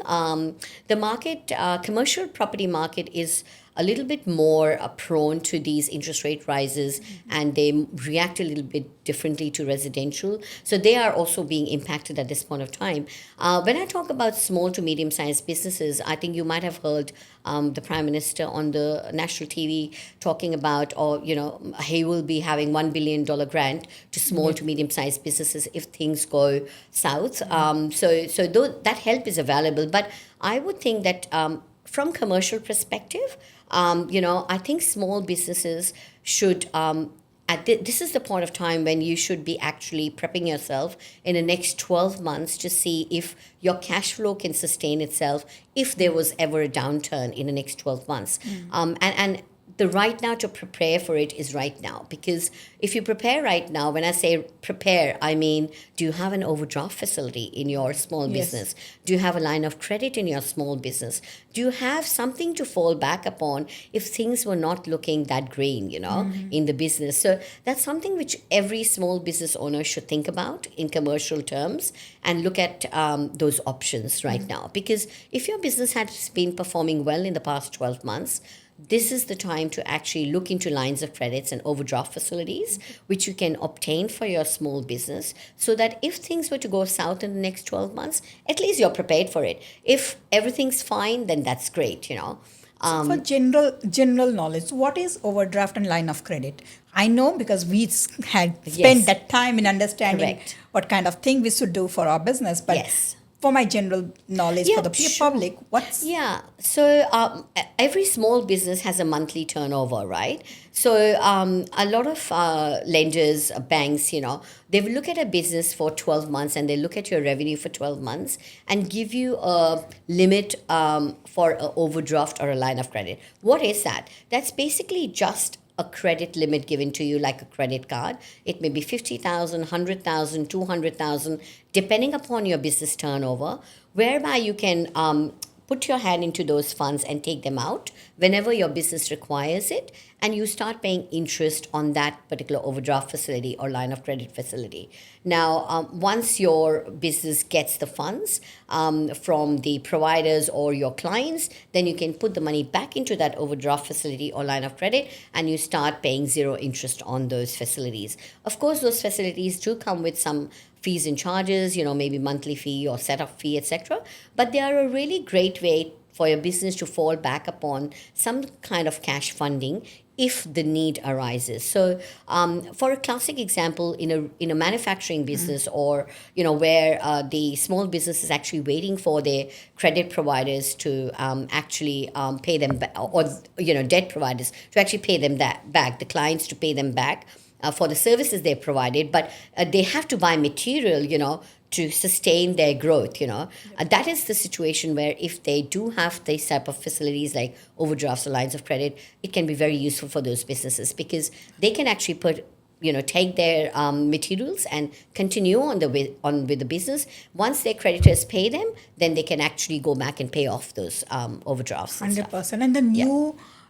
S2: The market, commercial property market, is a little bit more prone to these interest rate rises, and they react a little bit differently to residential. So they are also being impacted at this point of time. When I talk about small to medium sized businesses, I think you might have heard the Prime Minister on the national TV talking about, or, he will be having $1 billion grant to small to medium sized businesses if things go south. So though that help is available, but I would think that from commercial perspective, I think small businesses should. This is the point of time when you should be actually prepping yourself in the next 12 months to see if your cash flow can sustain itself if there was ever a downturn in the next 12 months. And the right now to prepare for it is right now, because if you prepare right now, when I say prepare, I mean, do you have an overdraft facility in your small business? Do you have a line of credit in your small business? Do you have something to fall back upon if things were not looking that green, in the business? So that's something which every small business owner should think about in commercial terms and look at those options right now. Because if your business has been performing well in the past 12 months, this is the time to actually look into lines of credits and overdraft facilities, which you can obtain for your small business, so that if things were to go south in the next 12 months, at least you're prepared for it. If everything's fine, then that's great.
S1: So for general knowledge, what is overdraft and line of credit? I know because we had spent
S2: Yes.
S1: that time in understanding
S2: Correct.
S1: what kind of thing we should do for our business. But
S2: Yes.
S1: for my general knowledge,
S2: Yeah,
S1: for the
S2: sure.
S1: public, what's
S2: Yeah. So every small business has a monthly turnover, right? So a lot of lenders, banks, they will look at a business for 12 months and they look at your revenue for 12 months and give you a limit for an overdraft or a line of credit. What is that? That's basically just a credit limit given to you like a credit card. It may be 50,000, 100,000, 200,000, depending upon your business turnover, whereby you can put your hand into those funds and take them out whenever your business requires it, and you start paying interest on that particular overdraft facility or line of credit facility. Now, once your business gets the funds from the providers or your clients, then you can put the money back into that overdraft facility or line of credit, and you start paying zero interest on those facilities. Of course, those facilities do come with some fees and charges, maybe monthly fee or setup fee, etc. But they are a really great way for your business to fall back upon some kind of cash funding if the need arises. So, for a classic example, in a manufacturing business, or where the small business is actually waiting for their credit providers to actually pay them back, or debt providers to actually pay them that back, the clients to pay them back for the services they provided, but they have to buy material, to sustain their growth. That is the situation where if they do have these type of facilities like overdrafts or lines of credit, it can be very useful for those businesses, because they can actually take their materials and continue with the business. Once their creditors pay them, then they can actually go back and pay off those overdrafts and stuff.
S1: 100%? And the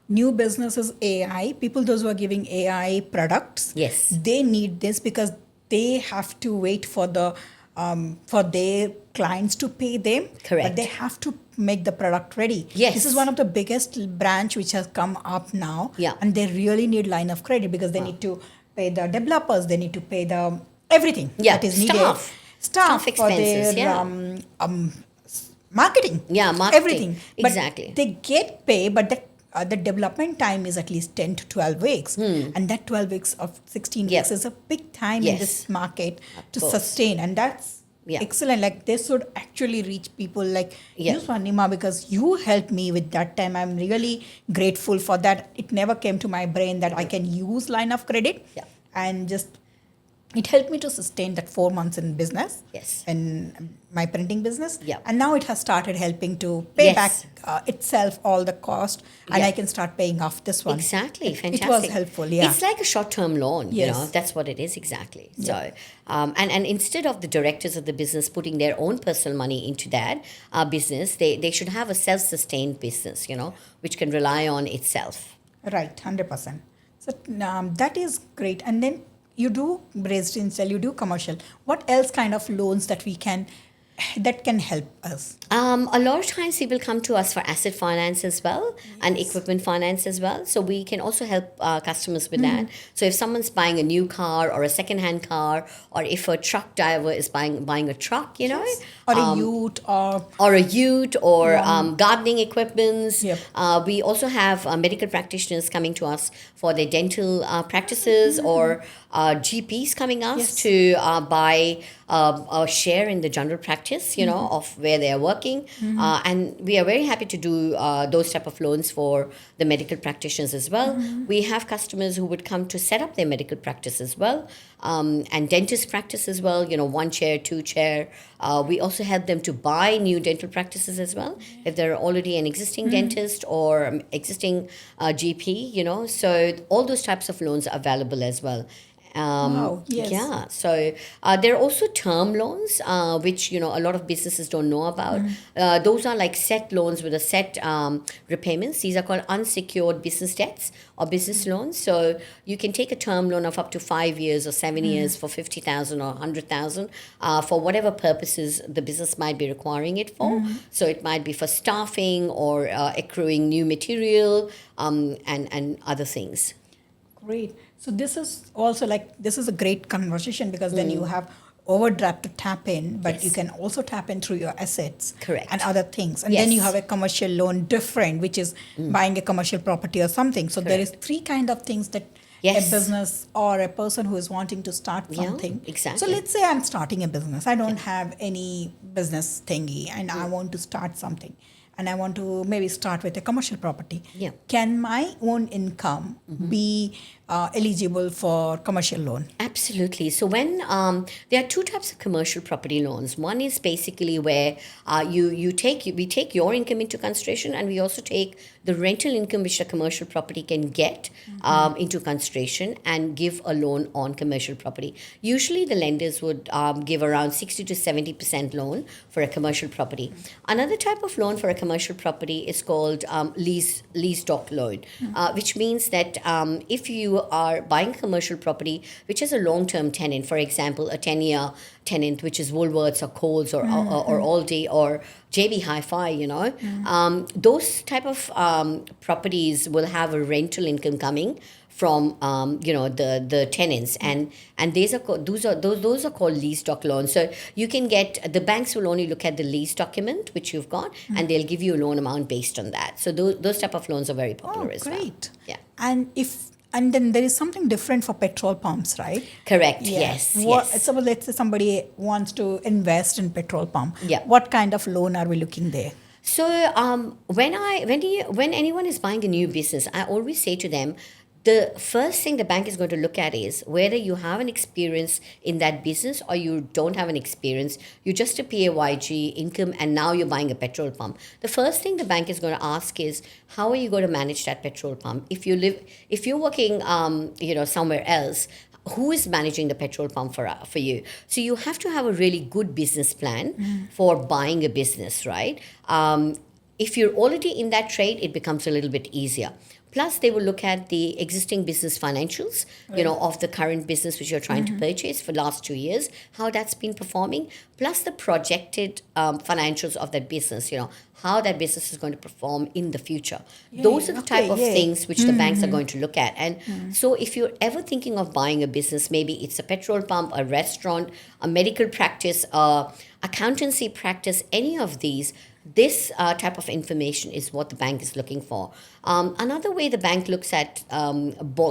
S1: new businesses, AI, people, those who are giving AI products,
S2: Yes.
S1: they need this because they have to wait for the for their clients to pay them.
S2: Correct.
S1: But they have to make the product ready.
S2: Yes.
S1: This is one of the biggest branch which has come up now.
S2: Yeah.
S1: And they really need line of credit because they need to pay the developers, they need to pay the everything that is needed. Staff for
S2: expenses,
S1: their marketing.
S2: Yeah, marketing.
S1: Everything.
S2: Exactly.
S1: But they get paid, but the development time is at least 10 to 12 weeks. And that 12 weeks of 16
S2: Yep.
S1: weeks is a big time
S2: Yes.
S1: in this market to
S2: course.
S1: sustain. And that's
S2: Yeah.
S1: excellent. Like they should actually reach people like
S2: Yeah.
S1: you, Swarnima, because you helped me with that time. I'm really grateful for that. It never came to my brain that I can use line of credit.
S2: Yeah.
S1: And just it helped me to sustain that 4 months in business.
S2: Yes.
S1: In my printing business.
S2: Yeah.
S1: And now it has started helping to pay
S2: Yes.
S1: back itself all the cost, and
S2: Yeah.
S1: I can start paying off this one.
S2: Exactly, fantastic.
S1: It was helpful, yeah.
S2: It's like a short-term loan, you
S1: Yes.
S2: know. That's what it is exactly. So, and instead of the directors of the business putting their own personal money into that business, they should have a self-sustained business, you know, which can rely on itself.
S1: Right, 100%. So that is great. And then you do raised in sell, you do commercial. What else kind of loans that can help us?
S2: A lot of times people come to us for asset finance as well and equipment finance as well. So we can also help customers with that. So if someone's buying a new car or a second-hand car, or if a truck driver is buying a truck, you know,
S1: Or a ute
S2: or a ute or gardening equipments.
S1: Yep.
S2: We also have medical practitioners coming to us for their dental practices or GPs coming us
S1: Yes.
S2: to buy a share in the general practice, you know, of where they are working. And we are very happy to do those type of loans for the medical practitioners as well. We have customers who would come to set up their medical practice as well. And dentist practice as well, you know, 1 chair, 2 chair. We also help them to buy new dental practices as well if they're already an existing dentist or existing GP, you know. So all those types of loans are available as well.
S1: Wow, yes.
S2: Yeah, so there are also term loans, which, you know, a lot of businesses don't know about. Those are like set loans with a set repayments. These are called unsecured business debts or business loans. So you can take a term loan of up to 5 years or 7 years for 50,000 or 100,000 for whatever purposes the business might be requiring it for. So it might be for staffing or accruing new material and other things.
S1: Great. So this is also this is a great conversation because then you have overdraft to tap in, but
S2: Yes.
S1: you can also tap in through your assets.
S2: Correct.
S1: And other things. And then you
S2: Yes.
S1: have a commercial loan different, which is buying a commercial property or something. So there is 3 kind of things that
S2: Yes.
S1: a business or a person who is wanting to start
S2: Yeah,
S1: something.
S2: exactly.
S1: So let's say I'm starting a business. I don't have any business thingy and I want to start something. And I want to maybe start with a commercial property.
S2: Yeah.
S1: Can my own income be eligible for commercial loan?
S2: Absolutely. So when there are 2 types of commercial property loans. One is basically where we take your income into consideration, and we also take the rental income which a commercial property can get into consideration and give a loan on commercial property. Usually the lenders would give around 60 to 70% loan for a commercial property. Another type of loan for a commercial property is called lease doc loan, which means that if you are buying a commercial property which has a long-term tenant, for example, a 10-year tenant, which is Woolworths or Coles or Aldi or JB Hi-Fi, you know, those type of properties will have a rental income coming from the tenants, and those are called lease doc loans. So you can get, the banks will only look at the lease document which you've got, and they'll give you a loan amount based on that. So those type of loans are very popular as well.
S1: Great.
S2: Yeah.
S1: And then there is something different for petrol pumps, right?
S2: Correct. Yes. Yes.
S1: So let's say somebody wants to invest in petrol pump.
S2: Yeah.
S1: What kind of loan are we looking there?
S2: So when anyone is buying a new business, I always say to them, the first thing the bank is going to look at is whether you have an experience in that business or you don't have an experience. You're just a PAYG income and now you're buying a petrol pump. The first thing the bank is going to ask is, how are you going to manage that petrol pump? If you're working somewhere else, who is managing the petrol pump for you? So you have to have a really good business plan for buying a business, right? If you're already in that trade, it becomes a little bit easier. Plus, they will look at the existing business financials, of the current business which you're trying to purchase for the last 2 years, how that's been performing, plus the projected financials of that business, how that business is going to perform in the future. Those are the type of things which the banks are going to look at. And so if you're ever thinking of buying a business, maybe it's a petrol pump, a restaurant, a medical practice, accountancy practice, any of these, this type of information is what the bank is looking for. Another way the bank looks at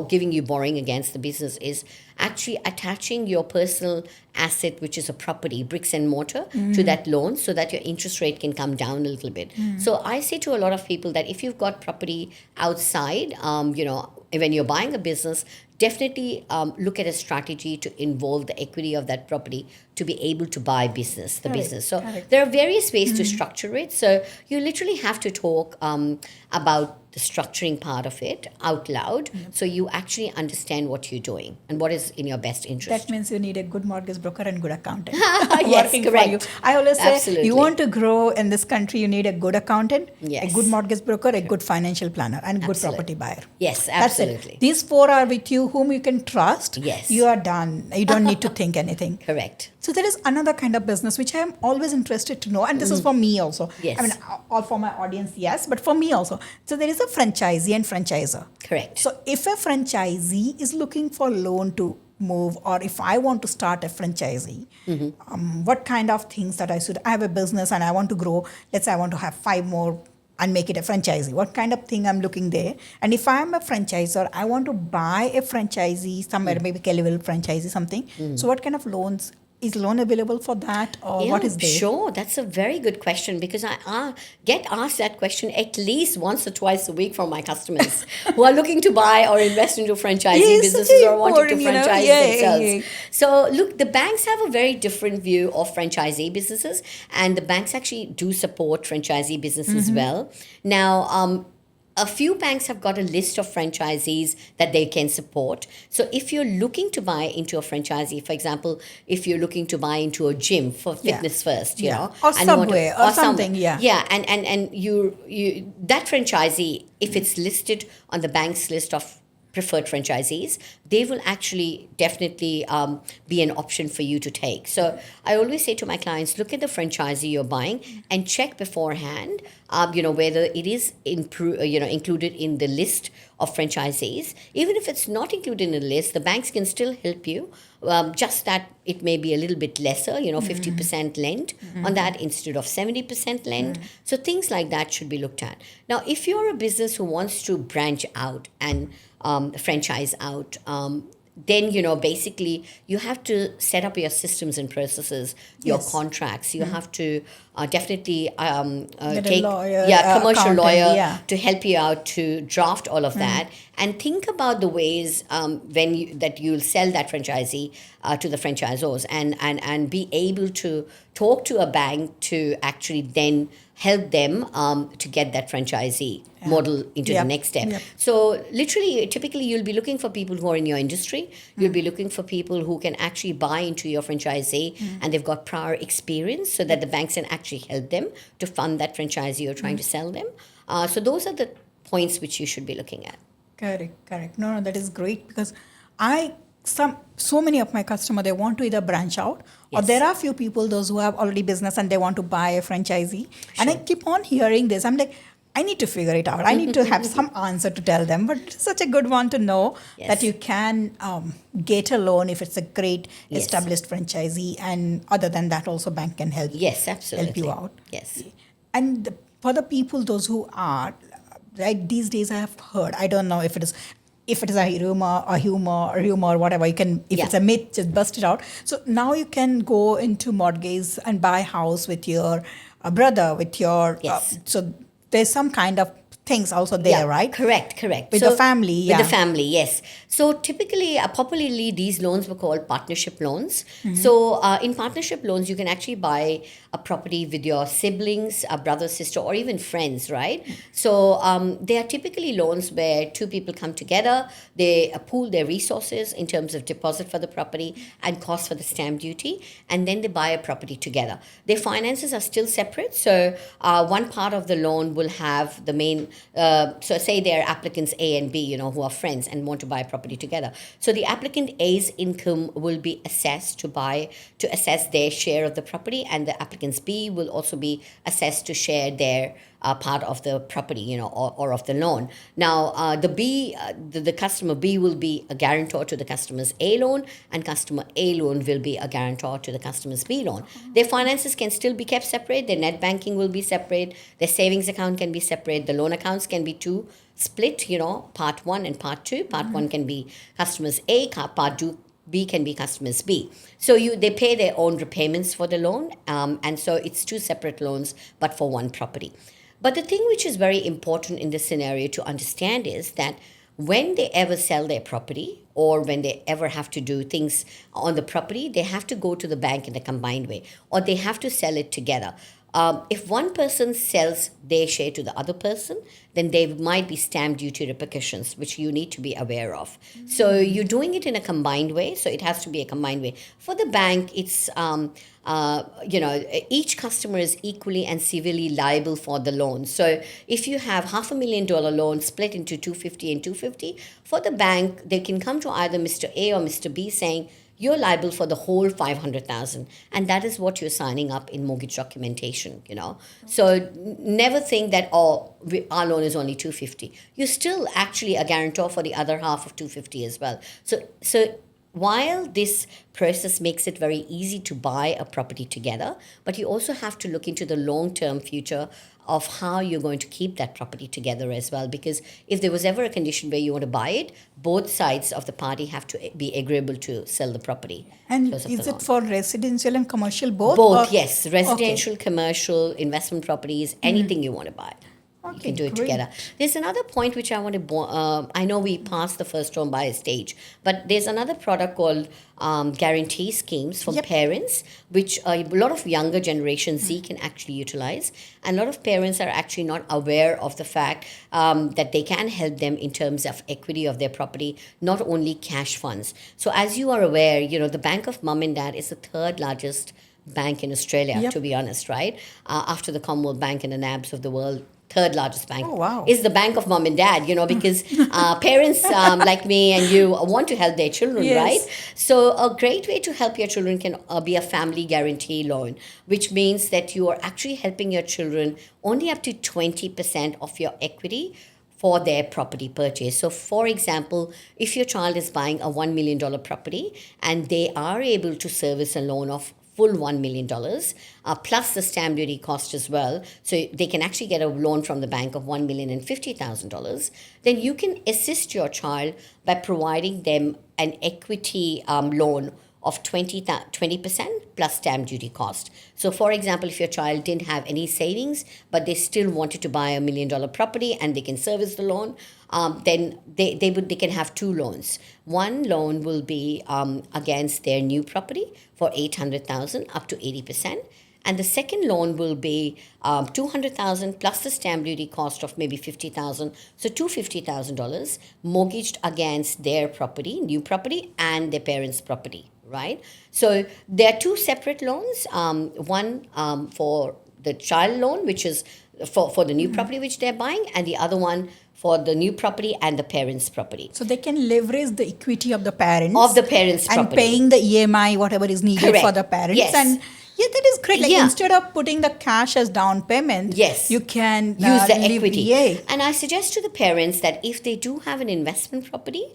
S2: giving you borrowing against the business is actually attaching your personal asset, which is a property, bricks and mortar, to that loan so that your interest rate can come down a little bit. So I say to a lot of people that if you've got property outside, when you're buying a business, definitely look at a strategy to involve the equity of that property to be able to buy business. So there are various ways to structure it. So you literally have to talk about the structuring part of it out loud, so you actually understand what you're doing and what is in your best interest.
S1: That means you need a good mortgage broker and good accountant.
S2: Yes,
S1: working
S2: correct.
S1: for you. I always say,
S2: Absolutely.
S1: you want to grow in this country, you need a good accountant,
S2: Yes.
S1: a good mortgage broker, a good financial planner, and good
S2: Absolutely.
S1: property buyer.
S2: Yes,
S1: That's
S2: absolutely.
S1: it. These four are with you, whom you can trust.
S2: Yes.
S1: You are done. You don't need to think anything.
S2: Correct.
S1: So there is another kind of business which I am always interested to know, and this is for me also.
S2: Yes.
S1: I mean, all for my audience, yes, but for me also. So there is a franchisee and franchisor.
S2: Correct.
S1: So if a franchisee is looking for loan to move, or if I want to start a franchisee, what kind of things that I should? I have a business and I want to grow. Let's say I want to have 5 more and make it a franchisee. What kind of thing I'm looking there? And if I am a franchisor, I want to buy a franchisee somewhere, maybe Kellyville franchisee, something. So what kind of loans? Is loan available for that, or what is there?
S2: Sure, that's a very good question, because I get asked that question at least once or twice a week from my customers who are looking to buy or invest into franchising businesses or wanting to franchise themselves. So look, the banks have a very different view of franchisee businesses, and the banks actually do support franchisee business as well. Now, a few banks have got a list of franchisees that they can support. So if you're looking to buy into a franchisee, for example, if you're looking to buy into a gym for fitness first, you know,
S1: or
S2: and you want
S1: Subway
S2: to,
S1: or something,
S2: and you that franchisee, if it's listed on the bank's list of preferred franchisees, they will actually definitely be an option for you to take. So I always say to my clients, look at the franchisee you're buying and check beforehand, whether it is included in the list of franchisees. Even if it's not included in the list, the banks can still help you. Just that it may be a little bit lesser, 50% lend on that instead of 70% lend. So things like that should be looked at. Now, if you're a business who wants to branch out and franchise out, then basically you have to set up your systems and processes, your contracts. You have to definitely take commercial lawyer to help you out to draft all of that, and think about the ways that you'll sell that franchisee to the franchisors, and be able to talk to a bank to actually then help them to get that franchisee model into the next step. So literally, typically you'll be looking for people who are in your industry. You'll be looking for people who can actually buy into your franchisee and they've got prior experience, so that the banks can actually help them to fund that franchisee you're trying to sell them. So those are the points which you should be looking at.
S1: Correct. No, that is great, because so many of my customers, they want to either branch out, or there are few people, those who have already business and they want to buy a franchisee. And I keep on hearing this. I'm like, I need to figure it out. I need to have some answer to tell them. But it's such a good one to know that you can get a loan if it's a great established franchisee. And other than that, also bank can help.
S2: Yes, absolutely.
S1: Help you out.
S2: Yes.
S1: And for the people, those who are, like these days I have heard, I don't know if it is a humor, whatever, you can, if it's a myth, just bust it out. So now you can go into mortgage and buy a house with your brother, with your, so there's some kind of things also there, right?
S2: Correct.
S1: With the family,
S2: With the family, yes. So typically, popularly, these loans were called partnership loans. So in partnership loans, you can actually buy a property with your siblings, a brother, sister, or even friends, right? So they are typically loans where two people come together, they pool their resources in terms of deposit for the property and cost for the stamp duty, and then they buy a property together. Their finances are still separate. So one part of the loan will have the main So say they're applicants A and B, who are friends and want to buy a property together. So the applicant A's income will be assessed to assess their share of the property, and the applicants B will also be assessed to share their part of the property, or of the loan. Now, the customer B will be a guarantor to the customer's A loan, and customer A loan will be a guarantor to the customer's B loan. Their finances can still be kept separate. Their net banking will be separate. Their savings account can be separate. The loan accounts can be two split, part one and part two. Part one can be customers A, part two B can be customers B. So they pay their own repayments for the loan, and so it's two separate loans, but for one property. But the thing which is very important in this scenario to understand is that when they ever sell their property, or when they ever have to do things on the property, they have to go to the bank in a combined way, or they have to sell it together. If one person sells their share to the other person, then there might be stamp duty repercussions, which you need to be aware of. So you're doing it in a combined way, so it has to be a combined way. For the bank, it's each customer is equally and civilly liable for the loan. So if you have $500,000 loan split into 250 and 250, for the bank, they can come to either Mr. A or Mr. B saying, you're liable for the whole 500,000, and that is what you're signing up in mortgage documentation. So never think that our loan is only 250. You're still actually a guarantor for the other half of 250 as well. So while this process makes it very easy to buy a property together, but you also have to look into the long-term future of how you're going to keep that property together as well. Because if there was ever a condition where you want to buy it, both sides of the party have to be agreeable to sell the property.
S1: And is it for residential and commercial both?
S2: Both, yes. Residential, commercial, investment properties, anything you want to buy. You can do it together. There's another point which I want to, I know we passed the first home buyer stage, but there's another product called guarantee schemes for parents, which a lot of younger generation Z can actually utilize. And a lot of parents are actually not aware of the fact that they can help them in terms of equity of their property, not only cash funds. So as you are aware, the Bank of Mum and Dad is the third largest bank in Australia, to be honest, right? After the Commonwealth Bank and the NABs of the world, third largest bank is the Bank of Mom and Dad, because parents like me and you want to help their children, right? So a great way to help your children can be a family guarantee loan, which means that you are actually helping your children only up to 20% of your equity for their property purchase. So for example, if your child is buying a $1 million property and they are able to service a loan of full $1 million, plus the stamp duty cost as well. So they can actually get a loan from the bank of $1,050,000. Then you can assist your child by providing them an equity loan of 20% plus stamp duty cost. So for example, if your child didn't have any savings, but they still wanted to buy a $1 million property and they can service the loan, then they can have two loans. One loan will be against their new property for $800,000 up to 80%. And the second loan will be $200,000 plus the stamp duty cost of maybe $50,000, so $250,000 mortgaged against their property, new property, and their parents' property, right? So there are two separate loans. One for the child loan, which is for the new property which they're buying, and the other one for the new property and the parents' property.
S1: So they can leverage the equity of the parents.
S2: Of the parents'
S1: and
S2: property.
S1: paying the EMI, whatever is needed for the parents.
S2: Yes.
S1: And that is great. Like instead of putting the cash as down payment, you can
S2: use the equity.
S1: And
S2: I suggest to the parents that if they do have an investment property,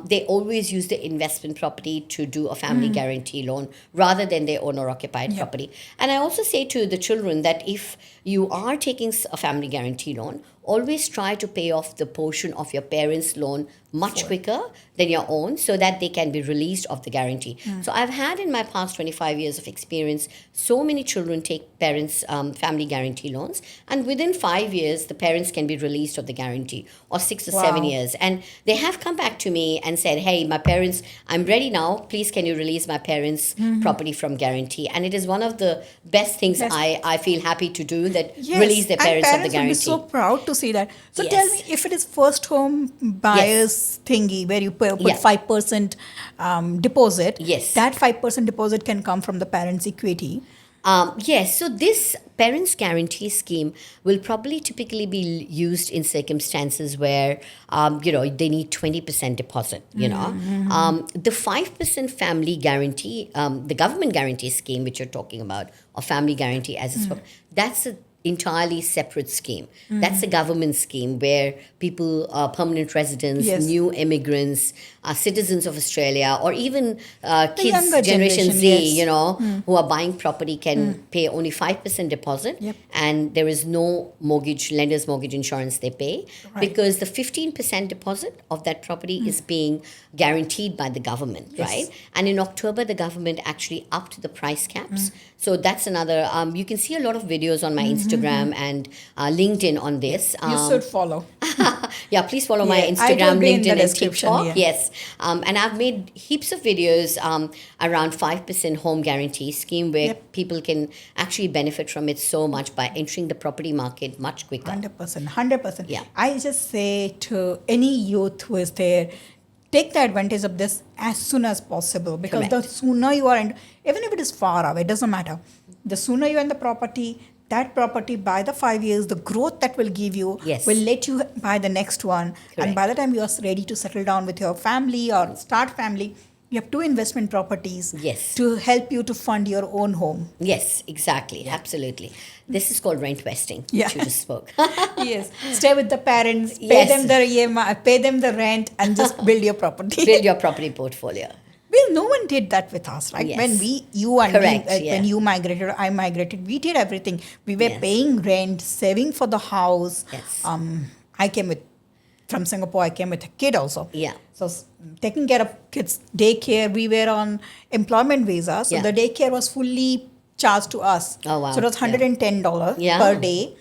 S2: they always use the investment property to do a family guarantee loan rather than their owner-occupied property. And I also say to the children that if you are taking a family guarantee loan, always try to pay off the portion of your parents' loan much quicker than your own so that they can be released of the guarantee. So I've had in my past 25 years of experience, so many children take parents' family guarantee loans, and within 5 years, the parents can be released of the guarantee, or 6 or 7 years. And they have come back to me and said, hey, my parents, I'm ready now. Please, can you release my parents' property from guarantee? And it is one of the best things I feel happy to do, that release their parents of the guarantee.
S1: Will be so proud to see that. So tell me, if it is first home buyers thingy where you put 5% deposit, that 5% deposit can come from the parents' equity.
S2: Yes, so this parents' guarantee scheme will probably typically be used in circumstances where, they need 20% deposit, the 5% family guarantee, the government guarantee scheme, which you're talking about, or family guarantee as it's called, that's a entirely separate scheme. That's a government scheme where people, permanent residents,
S1: Yes.
S2: new immigrants, citizens of Australia, or even kids,
S1: younger
S2: Generation
S1: generation,
S2: Z,
S1: yes.
S2: who are buying property can pay only 5% deposit,
S1: Yep.
S2: and there is no mortgage, lender's mortgage insurance they pay,
S1: Right.
S2: because the 15% deposit of that property is being guaranteed by the government,
S1: Yes.
S2: right? And in October, the government actually upped the price caps. So that's another, you can see a lot of videos on my Instagram and LinkedIn on this.
S1: You should follow.
S2: Yeah, please follow my
S1: Yeah, I will
S2: Instagram,
S1: be in the
S2: LinkedIn, and
S1: description,
S2: TikTok.
S1: yeah.
S2: Yes. And I've made heaps of videos around 5% home guarantee scheme where
S1: Yep.
S2: people can actually benefit from it so much by entering the property market much quicker.
S1: 100%. 100%.
S2: Yeah.
S1: I just say to any youth who is there, take the advantage of this as soon as possible, because the
S2: Correct.
S1: sooner you are in, even if it is far away, it doesn't matter. The sooner you're in the property, that property by the 5 years, the growth that will give you
S2: Yes.
S1: will let you buy the next one.
S2: Correct.
S1: And by the time you are ready to settle down with your family or start family, you have two investment properties
S2: Yes.
S1: to help you to fund your own home.
S2: Yes, exactly. Absolutely. This is called rent vesting,
S1: Yeah.
S2: which you just spoke.
S1: Yes, stay with the parents, pay
S2: Yes.
S1: them the EMI, pay them the rent, and just build your property.
S2: Build your property portfolio.
S1: Well, no one did that with us, right?
S2: Yes.
S1: When you and
S2: Correct,
S1: me,
S2: yeah.
S1: when you migrated, or I migrated, we did everything. We were
S2: Yes.
S1: paying rent, saving for the house.
S2: Yes.
S1: I came from Singapore. I came with a kid also.
S2: Yeah.
S1: So taking care of kids, daycare. We were on employment visa, so
S2: Yeah.
S1: the daycare was fully charged to us.
S2: Oh, wow.
S1: So it was $110
S2: Yeah.
S1: per day.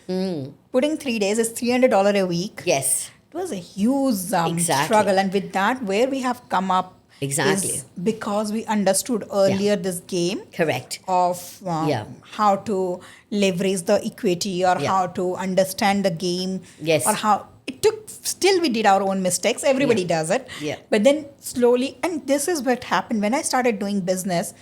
S1: Putting 3 days is $300 a week.
S2: Yes.
S1: It was a huge
S2: Exactly.
S1: struggle, and with that, where we have come up
S2: Exactly.
S1: is because we understood earlier this game
S2: Correct.
S1: of
S2: Yeah.
S1: how to leverage the equity, or
S2: Yeah.
S1: how to understand the game,
S2: Yes.
S1: or how it took. Still, we did our own mistakes. Everybody
S2: Yeah.
S1: does it.
S2: Yeah.
S1: But then slowly, and this is what happened when I started doing business.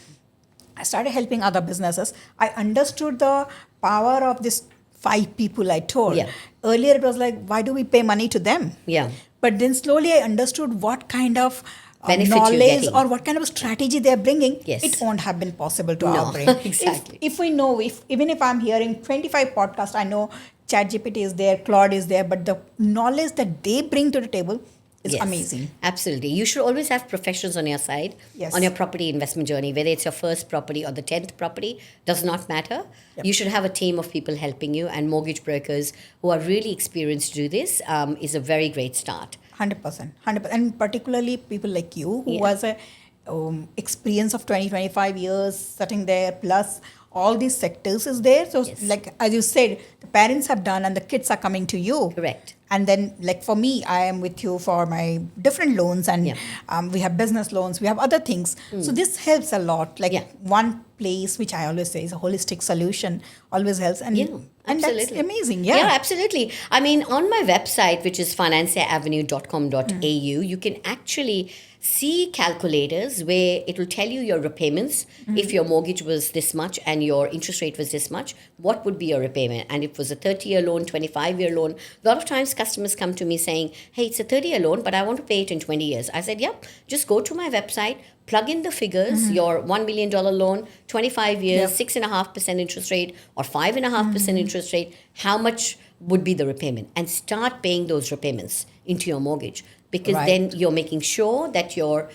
S1: I started helping other businesses. I understood the power of this 5 people I told.
S2: Yeah.
S1: Earlier, it was like, why do we pay money to them?
S2: Yeah.
S1: But then slowly I understood what kind of
S2: Benefit you're
S1: knowledge
S2: getting.
S1: or what kind of strategy they're bringing.
S2: Yes.
S1: It won't have been possible to
S2: No,
S1: our brain.
S2: exactly.
S1: If we know, even if I'm hearing 25 podcasts, I know ChatGPT is there, Claude is there, but the knowledge that they bring to the table is
S2: Yes,
S1: amazing.
S2: Absolutely. You should always have professionals on your side
S1: Yes.
S2: on your property investment journey, whether it's your first property or the 10th property, does not matter.
S1: Yep.
S2: You should have a team of people helping you, and mortgage brokers who are really experienced to do this is a very great start.
S1: 100%. 100%. And particularly people like you who
S2: Yeah.
S1: has a experience of 25 years sitting there, plus all these sectors is there. So
S2: Yes.
S1: like, as you said, the parents have done and the kids are coming to you.
S2: Correct.
S1: And then, like for me, I am with you for my different loans, and
S2: Yeah.
S1: we have business loans, we have other things. So this helps a lot. Like
S2: Yeah.
S1: one place, which I always say is a holistic solution, always helps. And,
S2: Yeah,
S1: and that's
S2: absolutely.
S1: amazing.
S2: Yeah,
S1: Yeah.
S2: absolutely. I mean, on my website, which is financieravenue.com.au, you can actually see calculators where it will tell you your repayments. If your mortgage was this much and your interest rate was this much, what would be your repayment? And if it was a 30-year loan, 25-year loan, a lot of times customers come to me saying, hey, it's a 30-year loan, but I want to pay it in 20 years. I said, yep, just go to my website, plug in the figures, your $1 million loan, 25 years, 6.5% interest rate or 5.5% interest rate, how much would be the repayment? And start paying those repayments into your mortgage, because
S1: Right.
S2: then you're making sure that you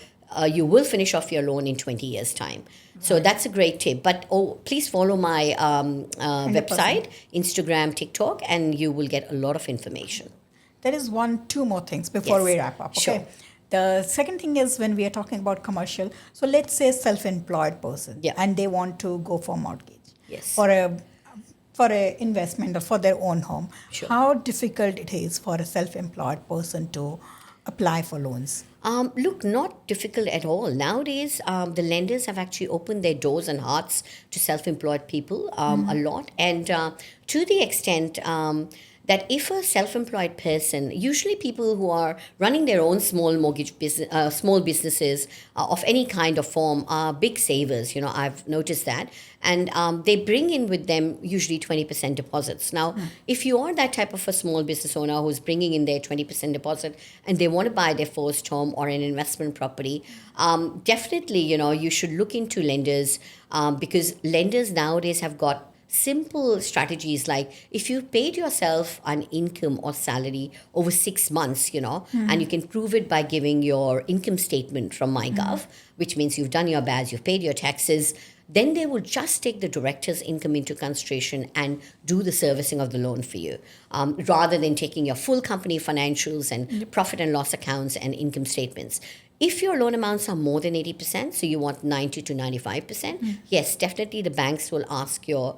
S2: will finish off your loan in 20 years' time. So that's a great tip. But please follow my
S1: 100%.
S2: website, Instagram, TikTok, and you will get a lot of information.
S1: There is two more things before
S2: Yes.
S1: we wrap up. Okay.
S2: Sure.
S1: The second thing is when we are talking about commercial. So let's say self-employed person,
S2: Yeah.
S1: and they want to go for mortgage,
S2: Yes.
S1: for a investment or for their own home.
S2: Sure.
S1: How difficult it is for a self-employed person to apply for loans?
S2: Look, not difficult at all. Nowadays, the lenders have actually opened their doors and hearts to self-employed people a lot. And to the extent that if a self-employed person, usually people who are running their own small mortgage business, small businesses of any kind of form, are big savers. I've noticed that, and they bring in with them usually 20% deposits. Now, if you are that type of a small business owner who's bringing in their 20% deposit and they want to buy their first home or an investment property, definitely, you should look into lenders, because lenders nowadays have got simple strategies, like if you paid yourself an income or salary over 6 months, and you can prove it by giving your income statement from MyGov, which means you've done your badge, you've paid your taxes, then they will just take the director's income into consideration and do the servicing of the loan for you, rather than taking your full company financials and profit and loss accounts and income statements. If your loan amounts are more than 80%, so you want 90 to 95%, yes, definitely the banks will ask your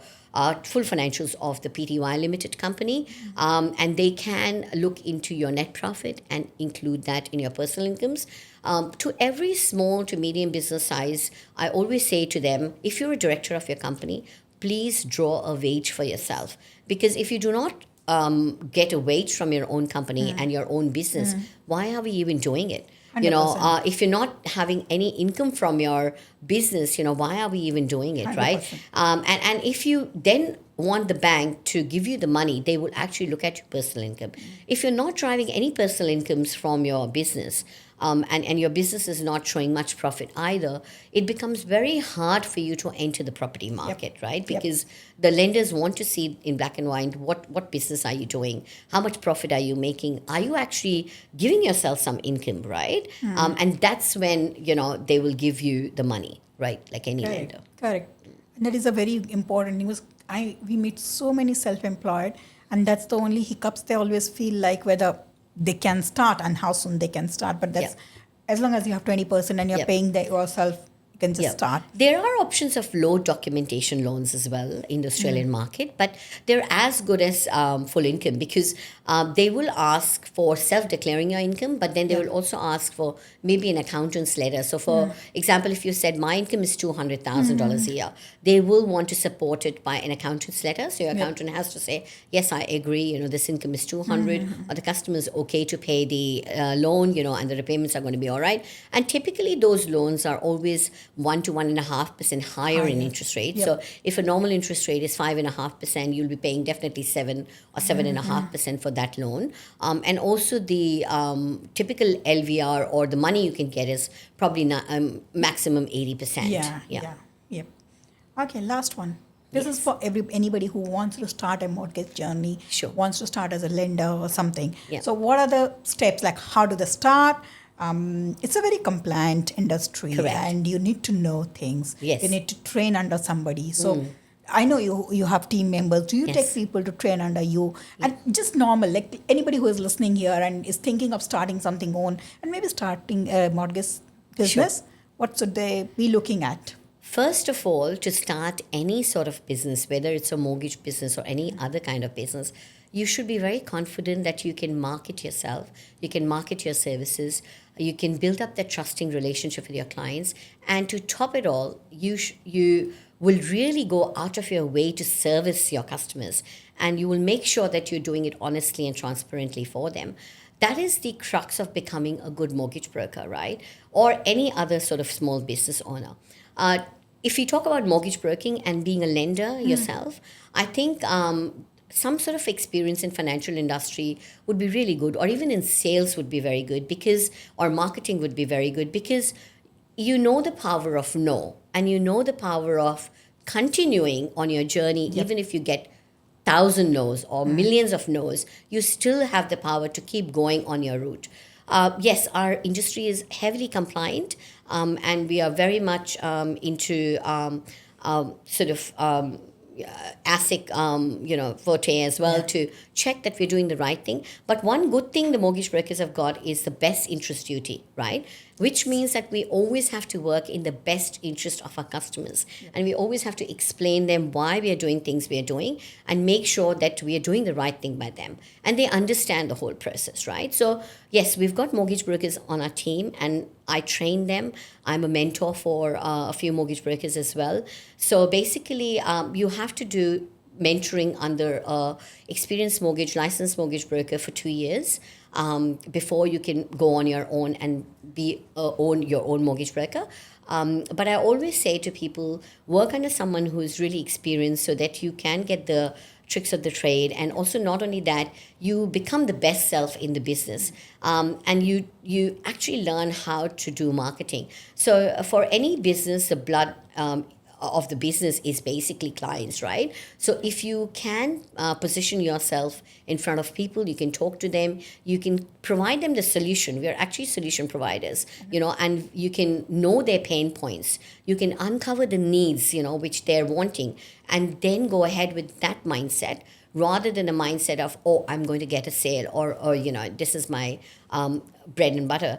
S2: full financials of the PTY Limited company, and they can look into your net profit and include that in your personal incomes. To every small to medium business size, I always say to them, if you're a director of your company, please draw a wage for yourself. Because if you do not get a wage from your own company and your own business, why are we even doing it?
S1: 100%.
S2: If you're not having any income from your business, why are we even doing it, right?
S1: 100%.
S2: And if you then want the bank to give you the money, they will actually look at your personal income. If you're not driving any personal incomes from your business, and your business is not showing much profit either, it becomes very hard for you to enter the property market, right? Because the lenders want to see in black and white what business are you doing, how much profit are you making, are you actually giving yourself some income, right? And that's when they will give you the money, right? Like any lender.
S1: Correct. And that is a very important thing. We meet so many self-employed, and that's the only hiccups they always feel like, whether they can start and how soon they can start. But that's as long as you have 20% and you're paying yourself, you can just start.
S2: There are options of low documentation loans as well in the Australian market, but they're as good as full income, because they will ask for self-declaring your income, but then they will also ask for maybe an accountant's letter. So for example, if you said my income is $200,000 a year, they will want to support it by an accountant's letter. So your accountant has to say, yes, I agree, this income is 200, or the customer is okay to pay the loan, and the repayments are going to be all right. And typically those loans are always 1 to 1.5% higher in interest rate. So if a normal interest rate is 5.5%, you'll be paying definitely 7 or 7.5% for that loan. And also the typical LVR, or the money you can get, is probably maximum 80%.
S1: Yep. Okay, last one. This is for anybody who wants to start a mortgage journey,
S2: Sure.
S1: wants to start as a lender or something.
S2: Yeah.
S1: So what are the steps? Like, how do they start? It's a very compliant industry.
S2: Correct.
S1: And you need to know things.
S2: Yes.
S1: You need to train under somebody. So I know you have team members. Do you
S2: Yes.
S1: take people to train under you? And just normal, like anybody who is listening here and is thinking of starting something on, and maybe starting a mortgage business, what should they be looking at?
S2: First of all, to start any sort of business, whether it's a mortgage business or any other kind of business, you should be very confident that you can market yourself, you can market your services, you can build up that trusting relationship with your clients, and to top it all, you will really go out of your way to service your customers, and you will make sure that you're doing it honestly and transparently for them. That is the crux of becoming a good mortgage broker, right? Or any other sort of small business owner. If you talk about mortgage broking and being a lender yourself, I think some sort of experience in financial industry would be really good, or even in sales would be very good, because, or marketing would be very good, because you know the power of no, and you know the power of continuing on your journey. Even if you get 1,000 no's or millions of no's, you still have the power to keep going on your route. Yes, our industry is heavily compliant, and we are very much into sort of ASIC, forte as well, to check that we're doing the right thing. But one good thing the mortgage brokers have got is the best interest duty, right? Which means that we always have to work in the best interest of our customers. And we always have to explain them why we are doing things we are doing, and make sure that we are doing the right thing by them. And they understand the whole process, right? So yes, we've got mortgage brokers on our team, and I train them. I'm a mentor for a few mortgage brokers as well. So basically, you have to do mentoring under a experienced licensed mortgage broker for 2 years before you can go on your own and own your own mortgage broker. But I always say to people, work under someone who is really experienced so that you can get the tricks of the trade, and also not only that, you become the best self in the business, and you actually learn how to do marketing. So for any business, the blood of the business is basically clients, right? So if you can position yourself in front of people, you can talk to them, you can provide them the solution. We are actually solution providers, and you can know their pain points. You can uncover the needs, which they're wanting, and then go ahead with that mindset rather than a mindset of, oh, I'm going to get a sale, or this is my bread and butter.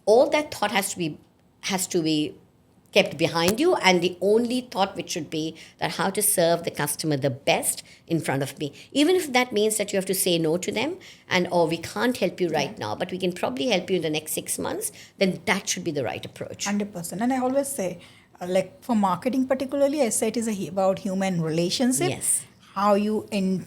S2: All that thought has to be kept behind you, and the only thought which should be that how to serve the customer the best in front of me, even if that means that you have to say no to them, and we can't help you right now, but we can probably help you in the next 6 months, then that should be the right approach.
S1: 100%. And I always say, like for marketing particularly, I say it is about human relationship.
S2: Yes.
S1: How you, even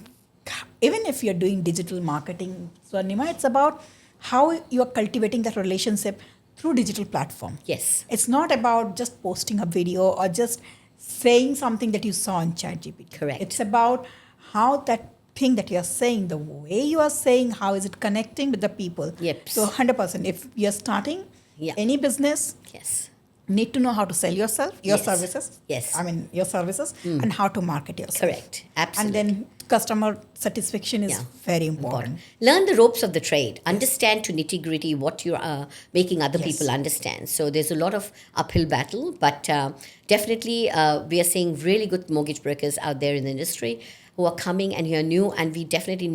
S1: if you're doing digital marketing, Swarnima, it's about how you are cultivating that relationship through digital platform.
S2: Yes.
S1: It's not about just posting a video or just saying something that you saw on ChatGPT.
S2: Correct.
S1: It's about how that thing that you're saying, the way you are saying, how is it connecting with the people.
S2: Yep.
S1: So 100%, if you're starting any business,
S2: yes,
S1: need to know how to sell yourself, your services.
S2: Yes.
S1: Your services, and how to market yourself.
S2: Correct. Absolutely.
S1: And then customer satisfaction is very important.
S2: Learn the ropes of the trade. Understand to nitty-gritty what you are making other people understand. So there's a lot of uphill battle, but definitely we are seeing really good mortgage brokers out there in the industry who are coming and who are new, and we definitely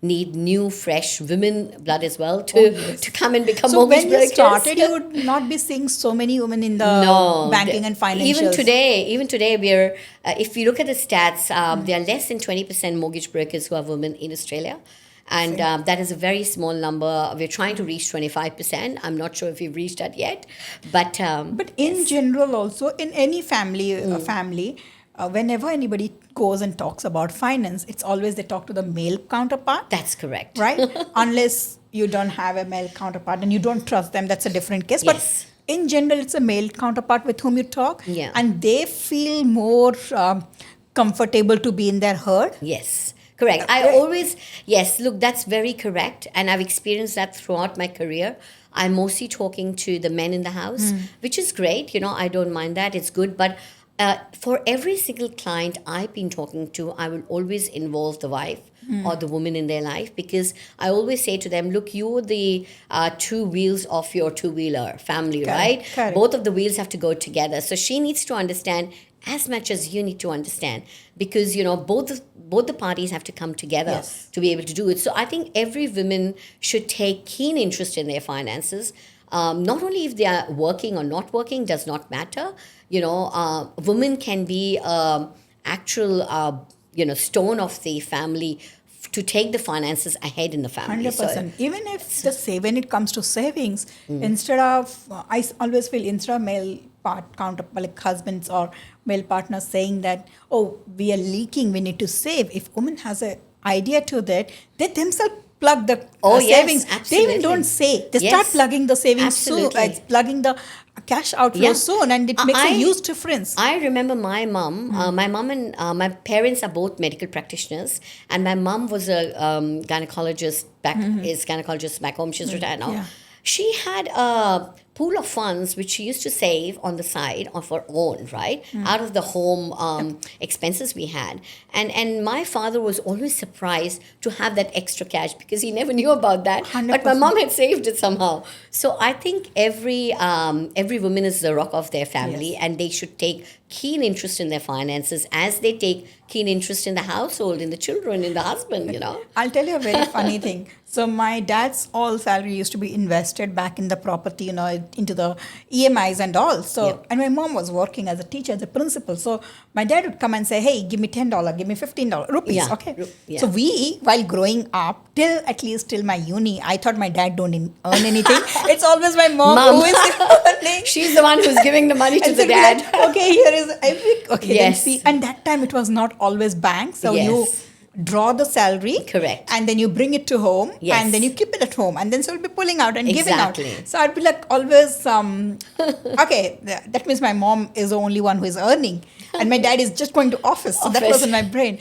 S2: need new, fresh women blood as well to come and become mortgage brokers.
S1: So when you started, you would not be seeing so many women in the banking and financials.
S2: Even today, we're if you look at the stats, there are less than 20% mortgage brokers who are women in Australia. And that is a very small number. We're trying to reach 25%. I'm not sure if we've reached that yet. But
S1: in general also, in any family, whenever anybody goes and talks about finance, it's always they talk to the male counterpart.
S2: That's correct.
S1: Right? Unless you don't have a male counterpart and you don't trust them, that's a different case. But in general, it's a male counterpart with whom you talk.
S2: Yeah.
S1: And they feel more comfortable to be in their herd.
S2: Yes. Correct. Look, that's very correct. And I've experienced that throughout my career. I'm mostly talking to the men in the house, which is great. I don't mind that. It's good. But for every single client I've been talking to, I will always involve the wife or the woman in their life, because I always say to them, look, you're the two wheels of your two-wheeler family, right?
S1: Correct.
S2: Both of the wheels have to go together. So she needs to understand as much as you need to understand, because both the parties have to come together to be able to do it. So I think every woman should take keen interest in their finances. Not only if they are working or not working does not matter. Women can be actual stone of the family to take the finances ahead in the family.
S1: 100%. So, even if when it comes to savings, instead of I always feel instead of male like husbands or male partners saying that, oh, we are leaking, we need to save. If woman has an idea to that, they themselves plug the savings. They even don't say. They start plugging the savings soon, plugging the cash outflow soon, and it makes a huge difference.
S2: I remember my mom. My mom and my parents are both medical practitioners, and my mom was a gynecologist back home. She's retired now. She had a pool of funds which she used to save on the side of her own, right? Out of the home expenses we had. And my father was always surprised to have that extra cash because he never knew about that. 100%. But my mom had saved it somehow. So I think every woman is the rock of their family, and they should take keen interest in their finances as they take keen interest in the household, in the children, in the husband,
S1: I'll tell you a very funny thing. So my dad's all salary used to be invested back in the property, into the EMIs and all. So,
S2: Yeah.
S1: and my mom was working as a teacher, as a principal. So my dad would come and say, hey, give me $10, give me $15, rupees,
S2: Yeah.
S1: okay?
S2: Yeah.
S1: So we, while growing up, at least till my uni, I thought my dad don't earn anything. It's always my mom who is earning.
S2: She's the one who's giving the money to
S1: And
S2: the
S1: so we'd be
S2: dad.
S1: like, okay, here is every, okay, then
S2: Yes.
S1: see. And that time it was not always bank. So you
S2: Yes.
S1: draw the salary.
S2: Correct.
S1: And then you bring it to home.
S2: Yes.
S1: And then you keep it at home. And then so you'll be pulling out and giving
S2: Exactly.
S1: out. So I'd be like always, okay, that means my mom is the only one who is earning. And my dad is just going to office. So that was in my brain.